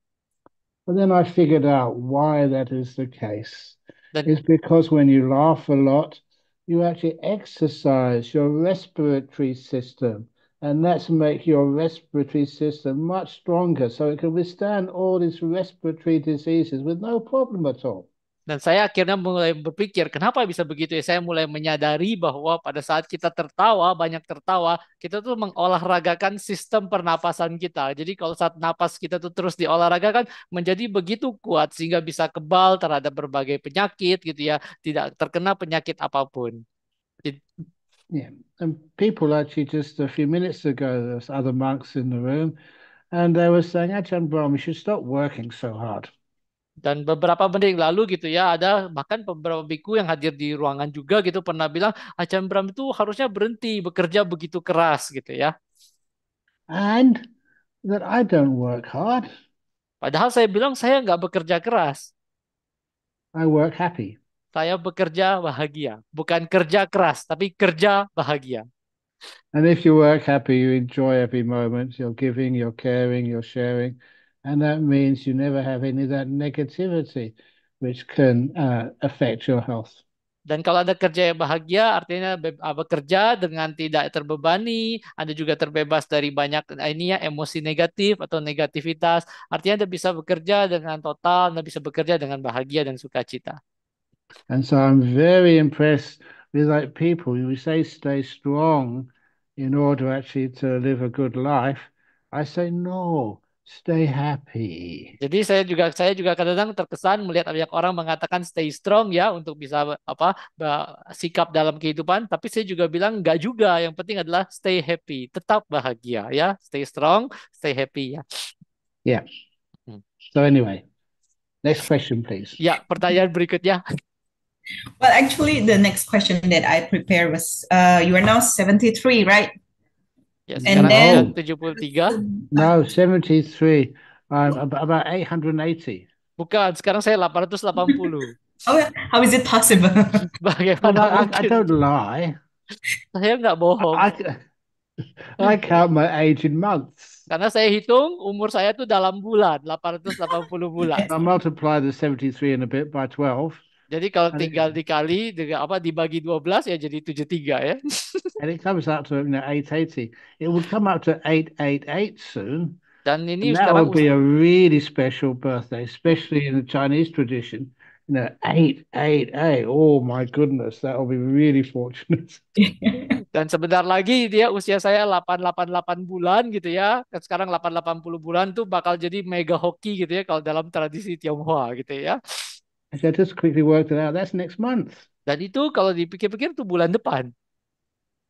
But then I figured out why that is the case. Dan It's because when you laugh a lot, you actually exercise your respiratory system. And that's make your respiratory system much stronger so it can withstand all these respiratory diseases with no problem at all. Dan saya akhirnya mulai berpikir, kenapa bisa begitu ya? Saya mulai menyadari bahwa pada saat kita tertawa, banyak tertawa, kita tuh mengolahragakan sistem pernapasan kita. Jadi kalau saat napas kita tuh terus diolahragakan, menjadi begitu kuat sehingga bisa kebal terhadap berbagai penyakit gitu ya, tidak terkena penyakit apapun. Yeah, and people actually just a few minutes ago, there's other monks in the room, and they were saying, Ajahn Brahm, you should stop working so hard. Dan beberapa menit yang lalu gitu ya, ada bahkan beberapa biku yang hadir di ruangan juga gitu pernah bilang, Ajahn Brahm itu harusnya berhenti bekerja begitu keras gitu ya. And that I don't work hard, Padahal saya bilang saya nggak bekerja keras, I work happy. saya bekerja bahagia, bukan kerja keras, tapi kerja bahagia. And if you work happy, you enjoy every moment. You're giving, you're caring, you're sharing. And that means you never have any of that negativity, which can affect your health. Dan kalau Anda kerja yang bahagia, artinya bekerja dengan tidak terbebani, Anda juga terbebas dari banyak emosi negatif atau negativitas. Artinya Anda bisa bekerja dengan total, Anda bisa bekerja dengan bahagia dan sukacita. And so I'm very impressed with like people, we say stay strong in order actually to live a good life. I say no, stay happy. Jadi saya juga kadang-kadang terkesan melihat banyak orang mengatakan stay strong ya untuk bisa sikap dalam kehidupan, tapi saya juga bilang enggak juga. Yang penting adalah stay happy, tetap bahagia ya. Stay strong, stay happy ya. Yeah. Hmm. So anyway, next question, please. Ya, pertanyaan berikutnya. Well, actually, the next question that I prepared was, you are now 73, right? Ya, And sekarang then, sudah 73. No, 73. I'm about 880. Bukan, sekarang saya 880. how is it possible? Well, Bagaimana I mungkin? don't lie. Saya nggak bohong. I count my age in months. Karena saya hitung umur saya tuh dalam bulan, 880 bulan. I multiply the 73 and a bit by 12. Jadi kalau tinggal dikali dibagi 12 ya jadi 73 ya. And it comes up to 880. It will come up to 888 soon. Dan ini And that sekarang would be a really special birthday, especially in the Chinese tradition. 888. Oh my goodness, that will be really fortunate. dan sebentar lagi dia usia saya 888 bulan gitu ya. Dan sekarang 880 bulan tuh bakal jadi mega hoki gitu ya kalau dalam tradisi Tionghoa gitu ya. I just quickly worked it out. That's next month. Dan itu kalau dipikir-pikir tuh bulan depan.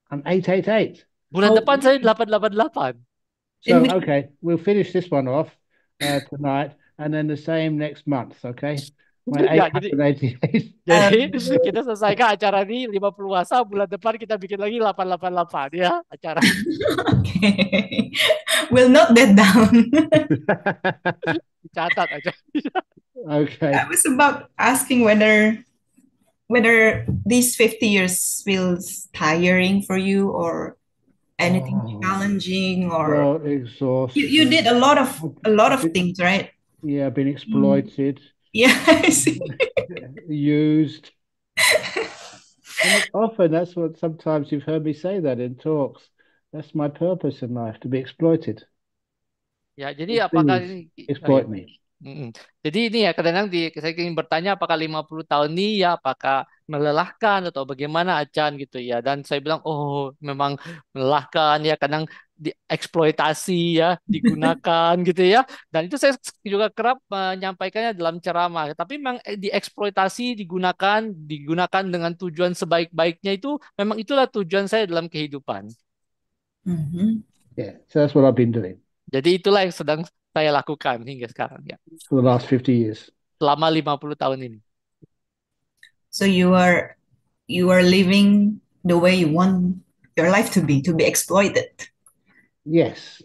I'm 888. Bulan depan saya 888. So, okay, we'll finish this one off tonight and then the same next month, okay? My Ya, 888. jadi kita selesaikan acara ini 50 puasa, bulan depan kita bikin lagi 888 ya acara. Okay. We'll note that down. Catat aja. Okay. I was about asking whether these 50 years feels tiring for you or anything challenging or exhausting. You did a lot of things, right? Yeah, I've been exploited. Yeah, I see. Used. And often that's what sometimes you've heard me say that in talks. That's my purpose in life, to be exploited. Ya, jadi apakah ini exploit me? Jadi ini ya kadang-kadang saya ingin bertanya apakah 50 tahun ini ya apakah melelahkan atau bagaimana Acan gitu ya. Dan saya bilang oh memang melelahkan ya kadang dieksploitasi ya digunakan gitu ya. Dan itu saya juga kerap menyampaikannya dalam ceramah. Tapi memang dieksploitasi digunakan dengan tujuan sebaik-baiknya itu memang itulah tujuan saya dalam kehidupan. Yeah, so that's what I've been doing. Jadi itulah yang sedang saya lakukan hingga sekarang ya. For the last 50 years. Selama 50 tahun ini. So you are living the way you want your life to be exploited. Yes.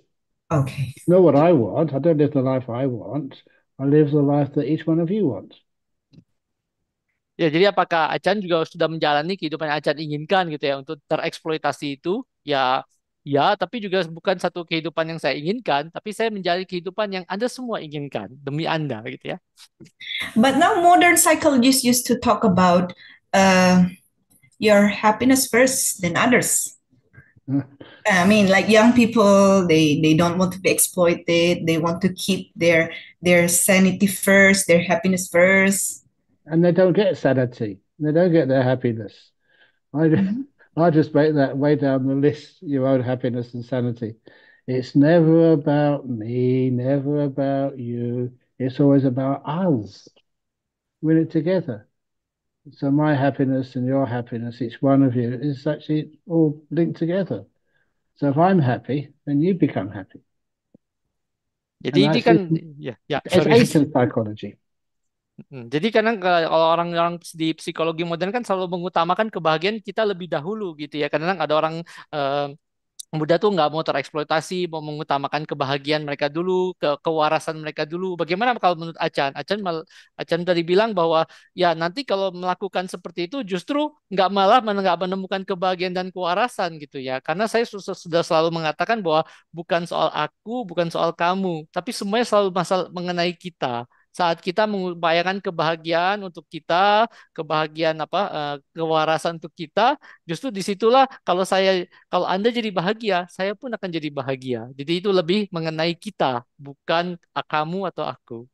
Okay. Know what I want. I don't live the life I want. I live the life that each one of you wants. Ya, jadi apakah Acan juga sudah menjalani kehidupan yang Acan inginkan gitu ya untuk tereksploitasi itu? Ya, tapi juga bukan satu kehidupan yang saya inginkan, tapi saya menjalani kehidupan yang Anda semua inginkan demi Anda gitu ya. But now modern psychologists used to talk about your happiness first than others. I mean, like young people, they don't want to be exploited. They want to keep their sanity first, their happiness first. And they don't get sanity. They don't get their happiness. I just make that way down the list, your own happiness and sanity. It's never about me, never about you. It's always about us. We're in it together. So my happiness and your happiness, each one of you, is actually all linked together. So if I'm happy, then you become happy. Jadi ini kan, it's Asian psychology. Jadi kadang kalau orang-orang di psikologi modern kan selalu mengutamakan kebahagiaan kita lebih dahulu gitu ya. Kadang ada orang muda tuh nggak mau tereksploitasi, mau mengutamakan kebahagiaan mereka dulu, kewarasan mereka dulu. Bagaimana kalau menurut Acan? Acan tadi bilang bahwa ya nanti kalau melakukan seperti itu justru nggak menemukan kebahagiaan dan kewarasan gitu ya. Karena saya sudah selalu mengatakan bahwa bukan soal aku, bukan soal kamu, tapi semuanya selalu masalah mengenai kita. Saat kita mengupayakan kebahagiaan untuk kita, kebahagiaan kewarasan untuk kita, justru disitulah kalau Anda jadi bahagia, saya pun akan jadi bahagia. Jadi itu lebih mengenai kita, bukan kamu atau aku.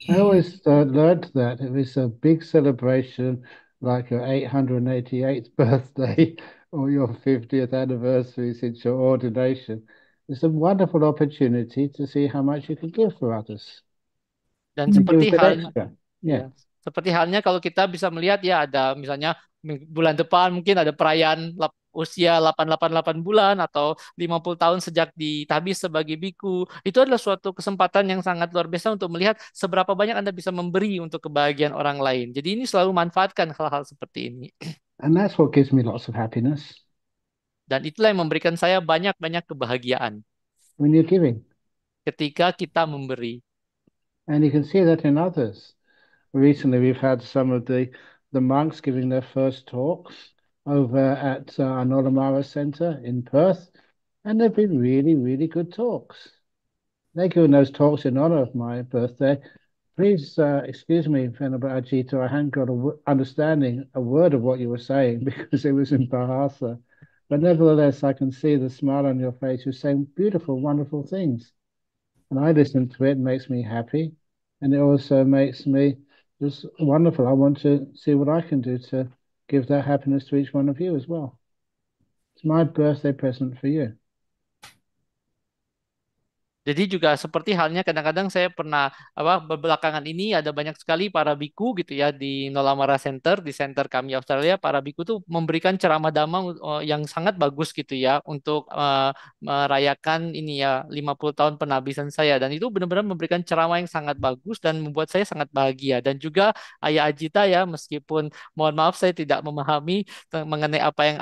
I always learned that it was a big celebration like your 888th birthday or your 50th anniversary since your ordination. It's a wonderful opportunity to see how much you can give for others. Dan You give a seperti bit halnya, extra. ya, Yeah. seperti halnya kalau kita bisa melihat ya ada misalnya bulan depan mungkin ada perayaan usia 888 bulan atau 50 tahun sejak ditabis sebagai biku. Itu adalah suatu kesempatan yang sangat luar biasa untuk melihat seberapa banyak Anda bisa memberi untuk kebahagiaan orang lain. Jadi ini selalu manfaatkan hal-hal seperti ini. And that's what gives me lots of happiness Dan itulah yang memberikan saya banyak-banyak kebahagiaan when you're giving. ketika kita memberi. And you can see that in others. Recently, we've had some of the monks giving their first talks over at Anolamara Centre in Perth, and they've been really, really good talks. They're giving those talks in honor of my birthday. Please excuse me, Venerable Ajita, I hadn't got understanding a word of what you were saying because it was in Bahasa. But nevertheless, I can see the smile on your face. You're saying beautiful, wonderful things. And I listen to it, it makes me happy. And it also makes me just wonderful. I want to see what I can do to give that happiness to each one of you as well. It's my birthday present for you. Jadi juga seperti halnya kadang-kadang saya pernah belakangan ini ada banyak sekali para biku gitu ya di Nolamara Center, di center kami Australia. Para biku tuh memberikan ceramah dhamma yang sangat bagus gitu ya untuk merayakan ini ya 50 tahun penabisan saya, dan itu benar-benar memberikan ceramah yang sangat bagus dan membuat saya sangat bahagia. Dan juga Ayah Ajita ya, meskipun mohon maaf saya tidak memahami mengenai apa yang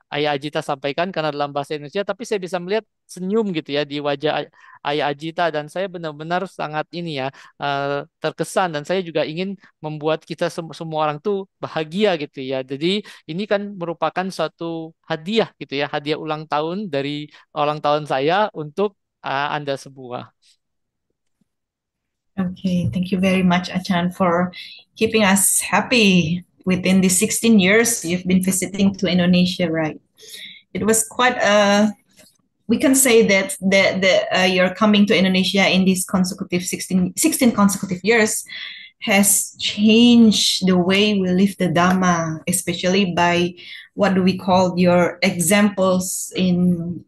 Ayah Ajita sampaikan karena dalam bahasa Indonesia, tapi saya bisa melihat senyum gitu ya di wajah Ayah Ajita, dan saya benar-benar sangat ini ya terkesan, dan saya juga ingin membuat kita semua orang tuh bahagia gitu ya. Jadi ini kan merupakan suatu hadiah gitu ya, hadiah ulang tahun dari ulang tahun saya untuk Anda semua. Okay, thank you very much, Achan, for keeping us happy within the 16 years you've been visiting to Indonesia, right? It was quite we can say that you're coming to Indonesia in these consecutive 16 consecutive years has changed the way we live the Dhamma, especially by what do we call your examples in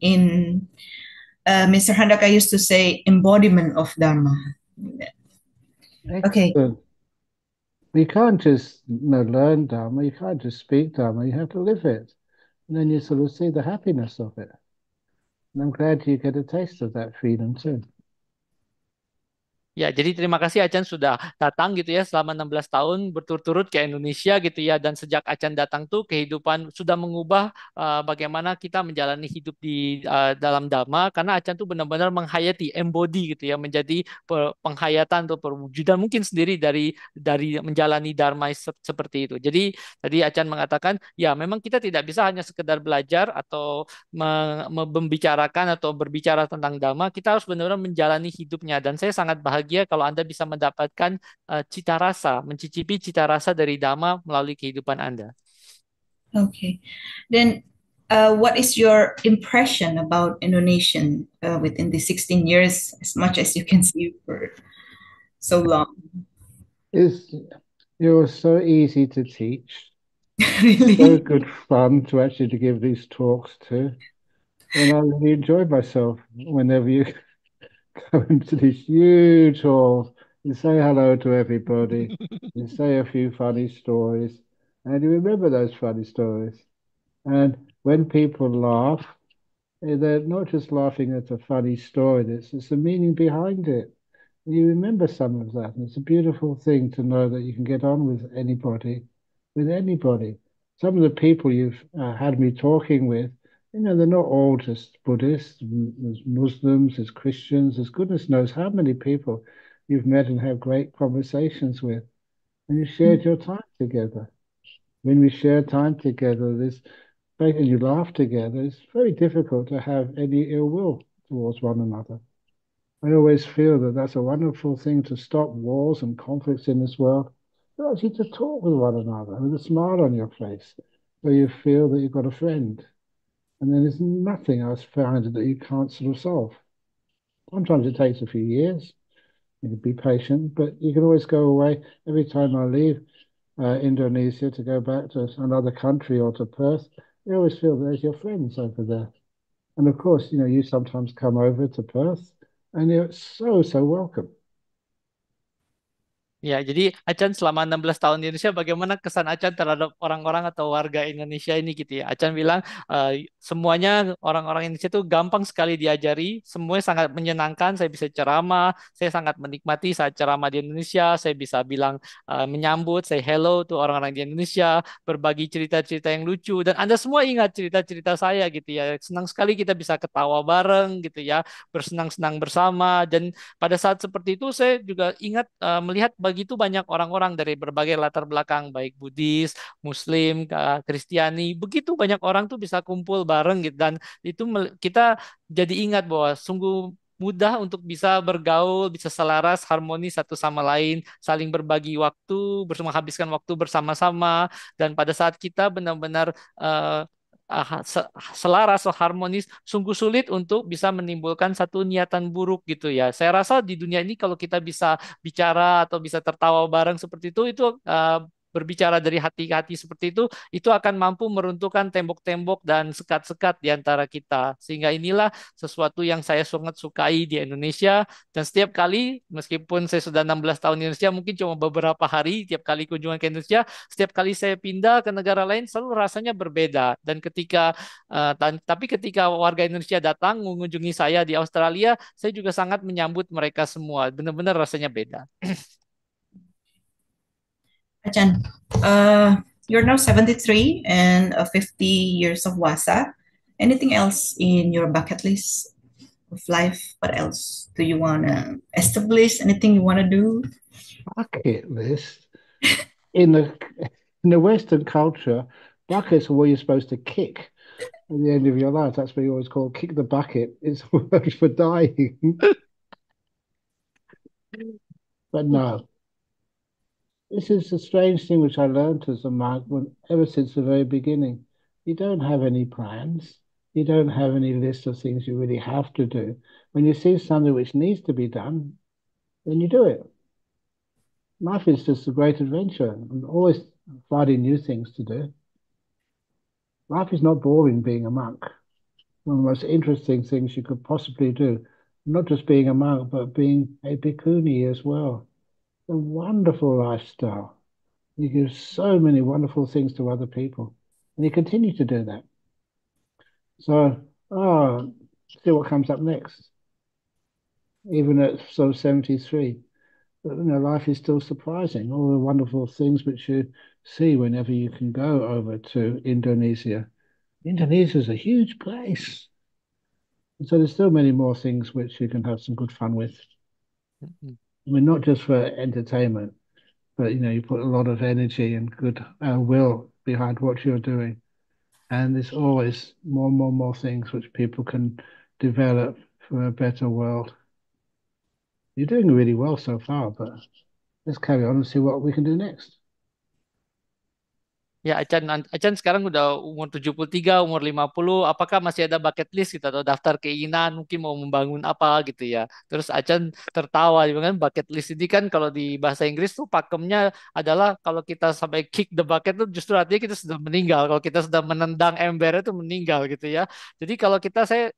Mr. Handaka used to say embodiment of Dharma. Okay. We can't just learn Dharma, you can't just speak Dharma, you have to live it. And then you sort of see the happiness of it. And I'm glad you get a taste of that freedom too. Ya, jadi terima kasih Acan sudah datang gitu ya selama 16 tahun berturut-turut ke Indonesia gitu ya, dan sejak Acan datang tuh kehidupan sudah mengubah bagaimana kita menjalani hidup di dalam Dhamma, karena Acan tuh benar-benar menghayati, embody gitu ya, menjadi penghayatan atau perwujudan mungkin sendiri dari menjalani Dharma seperti itu. Jadi tadi Acan mengatakan ya memang kita tidak bisa hanya sekedar belajar atau membicarakan atau berbicara tentang Dhamma, kita harus benar-benar menjalani hidupnya, dan saya sangat bahagia kalau Anda bisa mendapatkan cita rasa, mencicipi cita rasa dari Dhamma melalui kehidupan Anda. Okay. Then what is your impression about Indonesian within the 16 years, as much as you can see for so long? You're so easy to teach. Really? So good fun to actually give these talks to. And I really enjoy myself whenever you go into these huge halls, you say hello to everybody, you say a few funny stories, and you remember those funny stories. And when people laugh, they're not just laughing at a funny story, it's the meaning behind it. You remember some of that, and it's a beautiful thing to know that you can get on with anybody, Some of the people you've had me talking with, they're not all just Buddhists. There's Muslims, there's Christians, there's goodness knows how many people you've met and have great conversations with. And you shared your time together. When we share time together, and you laugh together, it's very difficult to have any ill will towards one another. I always feel that that's a wonderful thing to stop wars and conflicts in this world. But actually to talk with one another with a smile on your face, where you feel that you've got a friend. And then there's nothing else found that you can't sort of solve. Sometimes it takes a few years. You can be patient, but you can always go away. Every time I leave, Indonesia to go back to another country or to Perth, you always feel there's your friends over there. And of course, you sometimes come over to Perth and you're so welcome. Ya, jadi Acan selama 16 tahun di Indonesia, bagaimana kesan Acan terhadap orang-orang atau warga Indonesia ini gitu ya? Acan bilang semuanya orang-orang Indonesia itu gampang sekali diajari, semuanya sangat menyenangkan, saya bisa ceramah, saya sangat menikmati saat ceramah di Indonesia, saya bisa bilang menyambut, say hello tuh orang-orang di Indonesia, berbagi cerita-cerita yang lucu, dan Anda semua ingat cerita-cerita saya gitu ya. Senang sekali kita bisa ketawa bareng gitu ya, bersenang-senang bersama, dan pada saat seperti itu saya juga ingat melihat begitu banyak orang-orang dari berbagai latar belakang baik Buddhis, Muslim, Kristiani, begitu banyak orang tuh bisa kumpul bareng gitu dan itu kita jadi ingat bahwa sungguh mudah untuk bisa bergaul, bisa selaras, harmonis satu sama lain, saling berbagi waktu, bersama habiskan waktu bersama-sama dan pada saat kita benar-benar eh, selaras atau harmonis sungguh sulit untuk bisa menimbulkan satu niatan buruk gitu ya. Saya rasa di dunia ini kalau kita bisa bicara atau bisa tertawa bareng seperti itu berbicara dari hati ke hati seperti itu akan mampu meruntuhkan tembok-tembok dan sekat-sekat di antara kita. Sehingga inilah sesuatu yang saya sangat sukai di Indonesia dan setiap kali meskipun saya sudah 16 tahun di Indonesia mungkin cuma beberapa hari tiap kali kunjungan ke Indonesia, setiap kali saya pindah ke negara lain selalu rasanya berbeda dan tapi ketika warga Indonesia datang mengunjungi saya di Australia, saya juga sangat menyambut mereka semua. Benar-benar rasanya beda. Achan, you're now 73 and 50 years of Wasa. Anything else in your bucket list of life? What else do you want to establish? Anything you want to do? Bucket list. In the Western culture, buckets are what you're supposed to kick at the end of your life. That's what you always call kick the bucket. It's a word for dying. But no, this is a strange thing which I learned as a monk ever since the very beginning. You don't have any plans. You don't have any list of things you really have to do. When you see something which needs to be done, then you do it. Life is just a great adventure and always finding new things to do. Life is not boring being a monk. One of the most interesting things you could possibly do, not just being a monk, but being a bhikkhuni as well. A wonderful lifestyle. You give so many wonderful things to other people, and you continue to do that. So, see what comes up next. Even at sort of 73, but, life is still surprising. All the wonderful things which you see whenever you can go over to Indonesia. Indonesia is a huge place. And so there's still many more things which you can have some good fun with. I mean, not just for entertainment, but you put a lot of energy and good will behind what you're doing. And there's always more things which people can develop for a better world. You're doing really well so far, but let's carry on and see what we can do next. Ya, Acan sekarang udah umur 73, umur 50. Apakah masih ada bucket list gitu atau daftar keinginan mungkin mau membangun apa gitu ya. Terus Acan tertawa gitu kan bucket list ini kan kalau di bahasa Inggris tuh pakemnya adalah kalau kita sampai kick the bucket tuh justru artinya kita sudah meninggal. Kalau kita sudah menendang ember itu meninggal gitu ya. Jadi kalau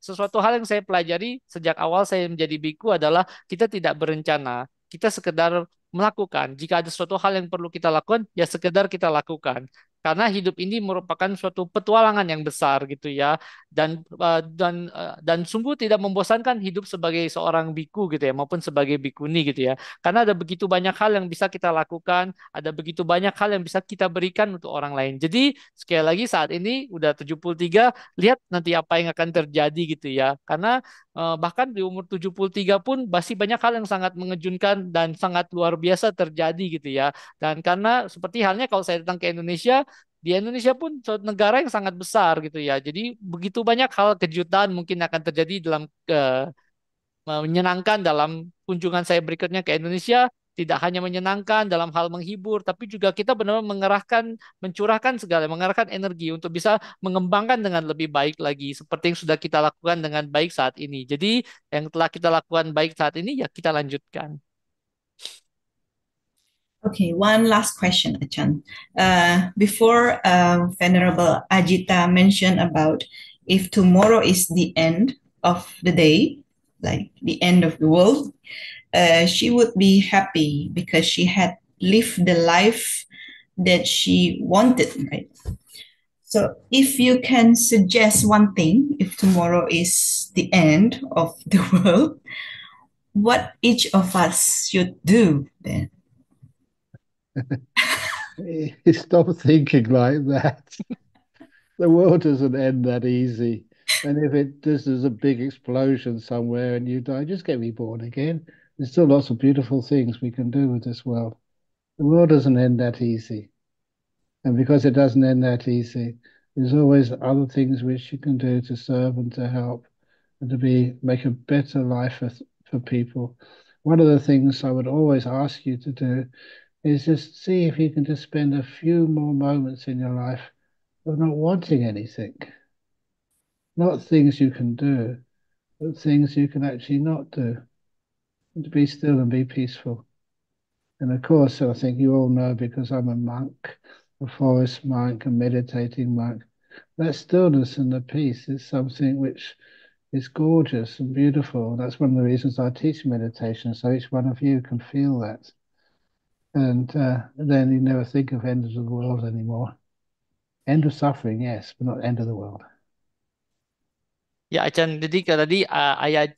sesuatu hal yang saya pelajari sejak awal saya menjadi biku adalah kita tidak berencana. Kita sekedar melakukan. Jika ada suatu hal yang perlu kita lakukan, ya sekedar kita lakukan. Karena hidup ini merupakan suatu petualangan yang besar gitu ya dan sungguh tidak membosankan hidup sebagai seorang biku gitu ya maupun sebagai bikuni gitu ya karena ada begitu banyak hal yang bisa kita lakukan ada begitu banyak hal yang bisa kita berikan untuk orang lain jadi sekali lagi saat ini udah 73 lihat nanti apa yang akan terjadi gitu ya karena bahkan di umur 73 pun masih banyak hal yang sangat mengejutkan dan sangat luar biasa terjadi gitu ya dan karena seperti halnya kalau saya datang ke Indonesia di Indonesia pun suatu negara yang sangat besar gitu ya. Jadi begitu banyak hal kejutan mungkin akan terjadi dalam menyenangkan dalam kunjungan saya berikutnya ke Indonesia. Tidak hanya menyenangkan dalam hal menghibur, tapi juga kita benar-benar mencurahkan segala, mengerahkan energi untuk bisa mengembangkan dengan lebih baik lagi, seperti yang sudah kita lakukan dengan baik saat ini. Jadi yang telah kita lakukan baik saat ini, ya kita lanjutkan. Okay, one last question, Achan. Before Venerable Ajita mentioned about if tomorrow is the end of the day, like the end of the world, she would be happy because she had lived the life that she wanted, right? So if you can suggest one thing, if tomorrow is the end of the world, what each of us should do then? Stop thinking like that. The world doesn't end that easy. And if it just is a big explosion somewhere and you die, just get reborn again. There's still lots of beautiful things we can do with this world. The world doesn't end that easy. And because it doesn't end that easy, there's always other things which you can do to serve and to help and to make a better life for people. One of the things I would always ask you to do is just see if you can just spend a few more moments in your life of not wanting anything. Not things you can do, but things you can actually not do. And to be still and be peaceful. And of course, I think you all know because I'm a monk, a forest monk, a meditating monk, that stillness and the peace is something which is gorgeous and beautiful. That's one of the reasons I teach meditation, so each one of you can feel that. And then you never think of end of the world anymore. End of suffering, yes, but not end of the world. Ya, Acan, jadi tadi Ayah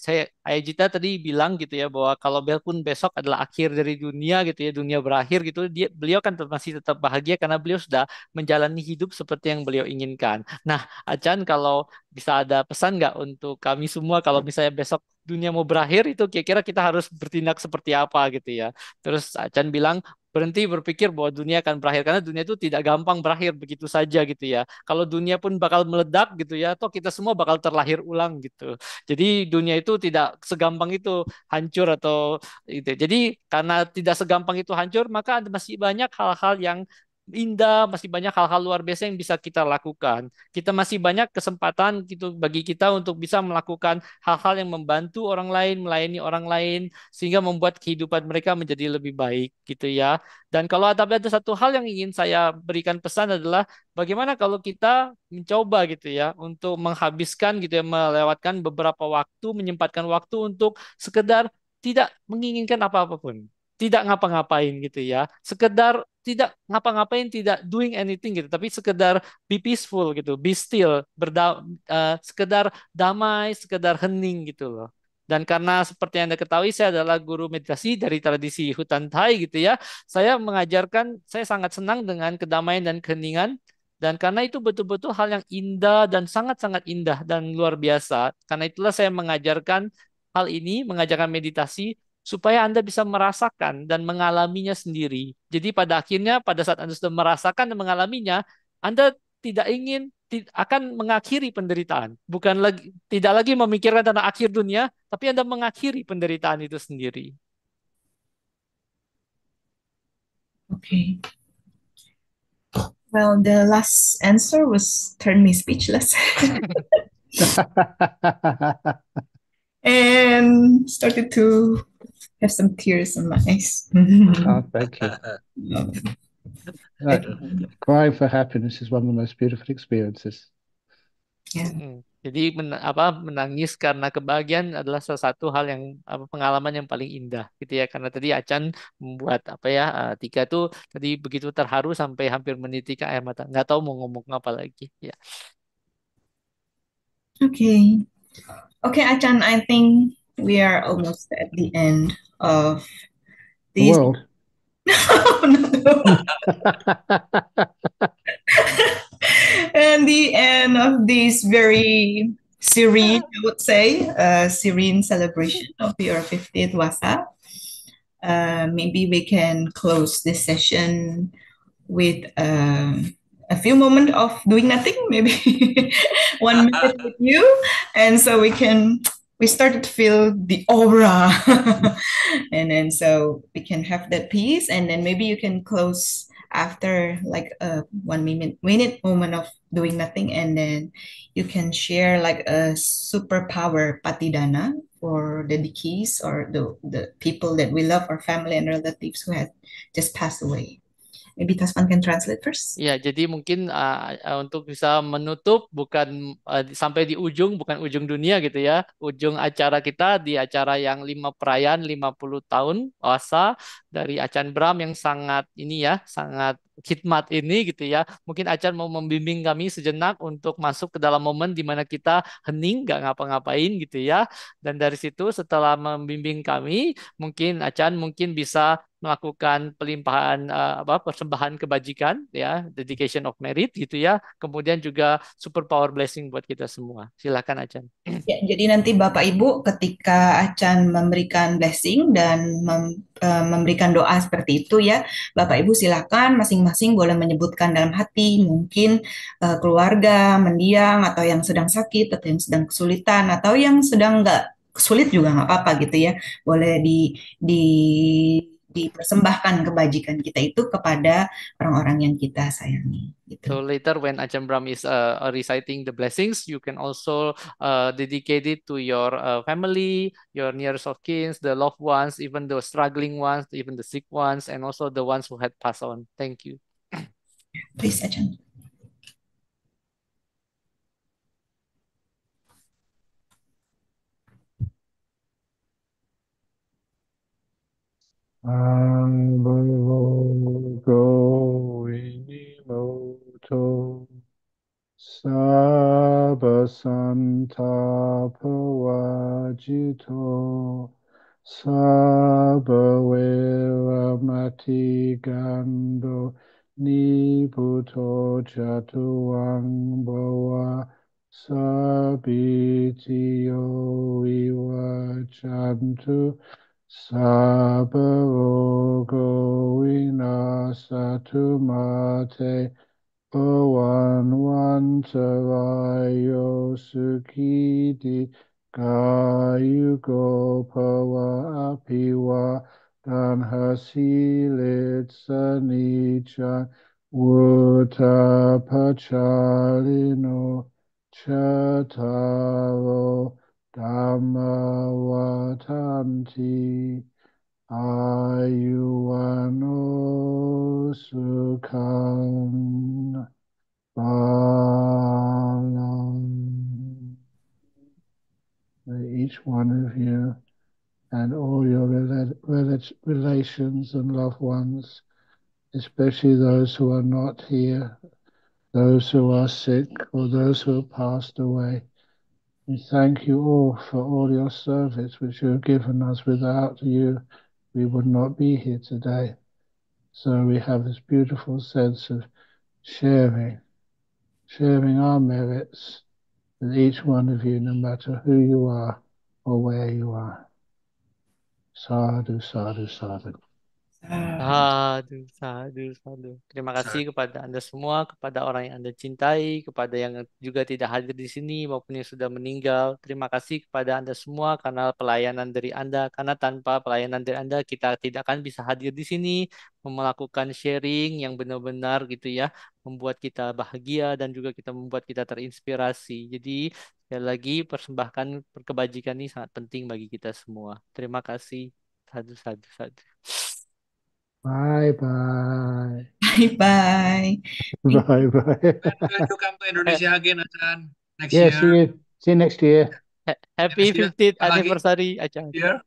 Jita tadi bilang gitu ya bahwa kalau pun besok adalah akhir dari dunia gitu ya, dunia berakhir gitu, beliau kan masih tetap bahagia karena beliau sudah menjalani hidup seperti yang beliau inginkan. Nah, Acan, kalau bisa ada pesan nggak untuk kami semua kalau misalnya besok dunia mau berakhir itu kira-kira kita harus bertindak seperti apa gitu ya. Terus Acan bilang berhenti berpikir bahwa dunia akan berakhir karena dunia itu tidak gampang berakhir begitu saja gitu ya. Kalau dunia pun bakal meledak gitu ya, toh kita semua bakal terlahir ulang gitu. Jadi dunia itu tidak segampang itu hancur atau itu. Jadi karena tidak segampang itu hancur, maka ada masih banyak hal-hal yang indah, masih banyak hal-hal luar biasa yang bisa kita lakukan. Kita masih banyak kesempatan gitu bagi kita untuk bisa melakukan hal-hal yang membantu orang lain, melayani orang lain, sehingga membuat kehidupan mereka menjadi lebih baik gitu ya. Dan kalau ada satu hal yang ingin saya berikan pesan adalah bagaimana kalau kita mencoba gitu ya untuk menghabiskan gitu ya melewatkan beberapa waktu, menyempatkan waktu untuk sekedar tidak menginginkan apa-apapun, tidak ngapa-ngapain gitu ya, sekedar tidak ngapa-ngapain, tidak doing anything gitu, tapi sekedar be peaceful gitu, be still, sekedar damai, sekedar hening gitu loh. Dan karena seperti yang Anda ketahui, saya adalah guru meditasi dari tradisi hutan Thai gitu ya. Saya mengajarkan, saya sangat senang dengan kedamaian dan keheningan. Dan karena itu betul-betul hal yang indah dan sangat-sangat indah dan luar biasa. Karena itulah saya mengajarkan hal ini, mengajarkan meditasi, supaya Anda bisa merasakan dan mengalaminya sendiri. Jadi pada akhirnya, pada saat Anda sudah merasakan dan mengalaminya, Anda tidak ingin akan mengakhiri penderitaan, bukan lagi tidak lagi memikirkan tentang akhir dunia, tapi Anda mengakhiri penderitaan itu sendiri. Okay. Well, the last answer was turned me speechless. And started to have some tears in my eyes. Oh, thank you. Crying for happiness is one of the most beautiful experiences. Yeah. Jadi menangis karena kebahagiaan adalah salah satu hal yang pengalaman yang paling indah gitu ya. Karena tadi Acan membuat Tika tuh tadi begitu terharu sampai hampir menitik air mata. Nggak tahu mau ngomong apa lagi ya. Okay. Okay, Acan, I think we are almost at the end of The world. And the end of this very serene, I would say, serene celebration of your 50th Wasa. Maybe we can close this session with a few moments of doing nothing, maybe 1 minute with you. And so we started to feel the aura. And then so we can have that peace. And then maybe you can close after like a 1 minute moment of doing nothing. And then you can share like a superpower patidana for the deceased or the people that we love, our family and relatives who had just passed away. Maybe Tasman can translate first. Ya, jadi mungkin untuk bisa menutup bukan sampai di ujung, bukan ujung dunia gitu ya. Ujung acara kita di acara yang 5 perayaan 50 tahun puasa dari Acan Bram yang sangat ini ya, sangat khidmat ini gitu ya. Mungkin Acan mau membimbing kami sejenak untuk masuk ke dalam momen di mana kita hening, nggak ngapa-ngapain gitu ya. Dan dari situ setelah membimbing kami, mungkin Acan mungkin bisa melakukan pelimpahan persembahan kebajikan ya, dedication of merit gitu ya. Kemudian juga super power blessing buat kita semua. Silakan Acan. Ya, jadi nanti Bapak Ibu ketika Acan memberikan blessing dan memberikan doa seperti itu ya, Bapak Ibu silakan masing-masing boleh menyebutkan dalam hati mungkin keluarga, mendiang atau yang sedang sakit atau yang sedang kesulitan atau yang sedang nggak sulit juga nggak apa-apa gitu ya. Boleh dipersembahkan kebajikan kita itu kepada orang-orang yang kita sayangi gitu. So later when Ajahn Brahm is reciting the blessings, you can also dedicate it to your family, your nearest of kin, the loved ones, even the struggling ones, even the sick ones, and also the ones who had passed on. Thank you. Please, Ajahn. Sabba Santapavajito Sabba Veramati Gando Niputo Chatuang Bhava Sabitiyo Vivachantu Sabba Rogo Vinasatu Mate Awanwantarayo Sukhidi Kayugo Pawa Apiwa Danhasilit Sanichan Utapachalino Chataro Dhammawatanti Ayuano Sukham Balam. May each one of you and all your relations and loved ones, especially those who are not here, those who are sick or those who have passed away, we thank you all for all your service which you have given us. Without you, we would not be here today. So we have this beautiful sense of sharing our merits with each one of you, no matter who you are or where you are. Sadhu, sadhu, sadhu. Sadu, sadu, sadu. Terima kasih kepada Anda semua, kepada orang yang Anda cintai, kepada yang juga tidak hadir di sini maupun yang sudah meninggal. Terima kasih kepada Anda semua karena pelayanan dari Anda. Karena tanpa pelayanan dari Anda, kita tidak akan bisa hadir di sini, melakukan sharing yang benar-benar gitu ya, membuat kita bahagia dan juga kita membuat kita terinspirasi. Jadi sekali lagi persembahkan kebajikan ini sangat penting bagi kita semua. Terima kasih. Sadu, sadu, sadu. Bye-bye. Bye-bye. Bye-bye. When you come to Indonesia again, Achan, next Yeah, year. see you next year. Happy Next year, 50th lagi. anniversary, Achan. Here.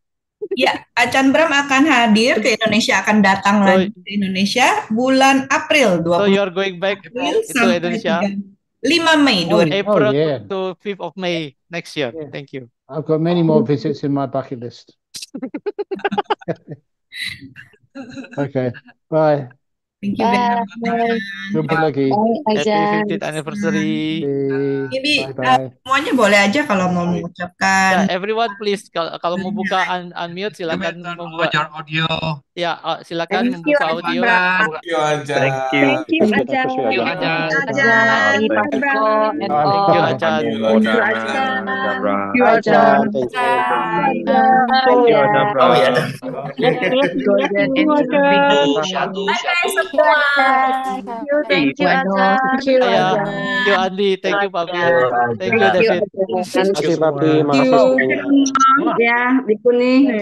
Ya, Acan Bram akan hadir ke Indonesia, akan datang lagi ke Indonesia bulan April So 20 you're going back April to sampai Indonesia 5 Mei Oh, 2020. April yeah. to 5th of May next year. Yeah. Thank you. I've got many more visits in my bucket list. Okay, bye. Thank you very much. Jumpa lagi. Happy 50th anniversary. Ini Bye-bye. semuanya boleh aja kalau mau Ya, mengucapkan. everyone please kalau mau buka unmute You silakan may turn on membuat. your audio. Ya, silakan Thank you, membuka audio. Aja. Thank you aja. Thank you. Thank you, Aja. Thank you, Yuk, Aja. Ajan. Aja. Thank Pak you. Bram. Thank you, Bye. Ajan. Thank you, Thank you, Aja. Aja. Aja. Thank you, Aja. Aja. Thank you. Thank you, Aja. Oh ya, Golden and silver satu satu. Thank you, Aja. Thank you, Ya, Aja. thank you Andi, thank you Fabian, thank you Thank you, David. Aja. Makasih Papi, Thank you makasih semuanya. ya, Biku nih.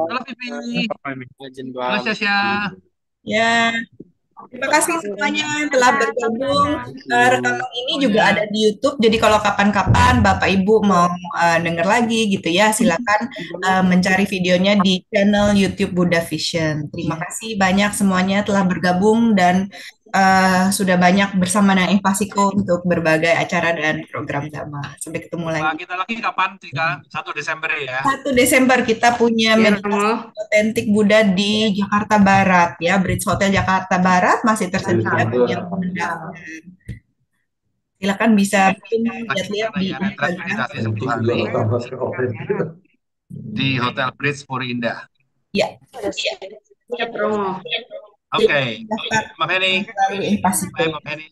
Halo Pipi. Halo Syasya. Ya, terima kasih semuanya yang telah bergabung. Rekaman ini juga ada di YouTube. Jadi kalau kapan-kapan Bapak Ibu mau denger lagi gitu ya, silakan mencari videonya di channel YouTube Buddha Vision. Terima kasih banyak semuanya telah bergabung dan sudah banyak bersama dengan Infasiko untuk berbagai acara dan program Dhamma. Sampai ketemu lagi. Kita lagi kapan, Tika? 1 Desember ya. 1 Desember kita punya meditasi otentik Buddha di Jakarta Barat ya, Bridge Hotel Jakarta Barat masih tersedia bagi yang mendaftar. Silakan bisa lihat-lihat di Instagram. Di Hotel Bridge Puri Indah. Ya. Promo. Oke. Mbak Penny. Melalui Infasiko. Mbak Penny.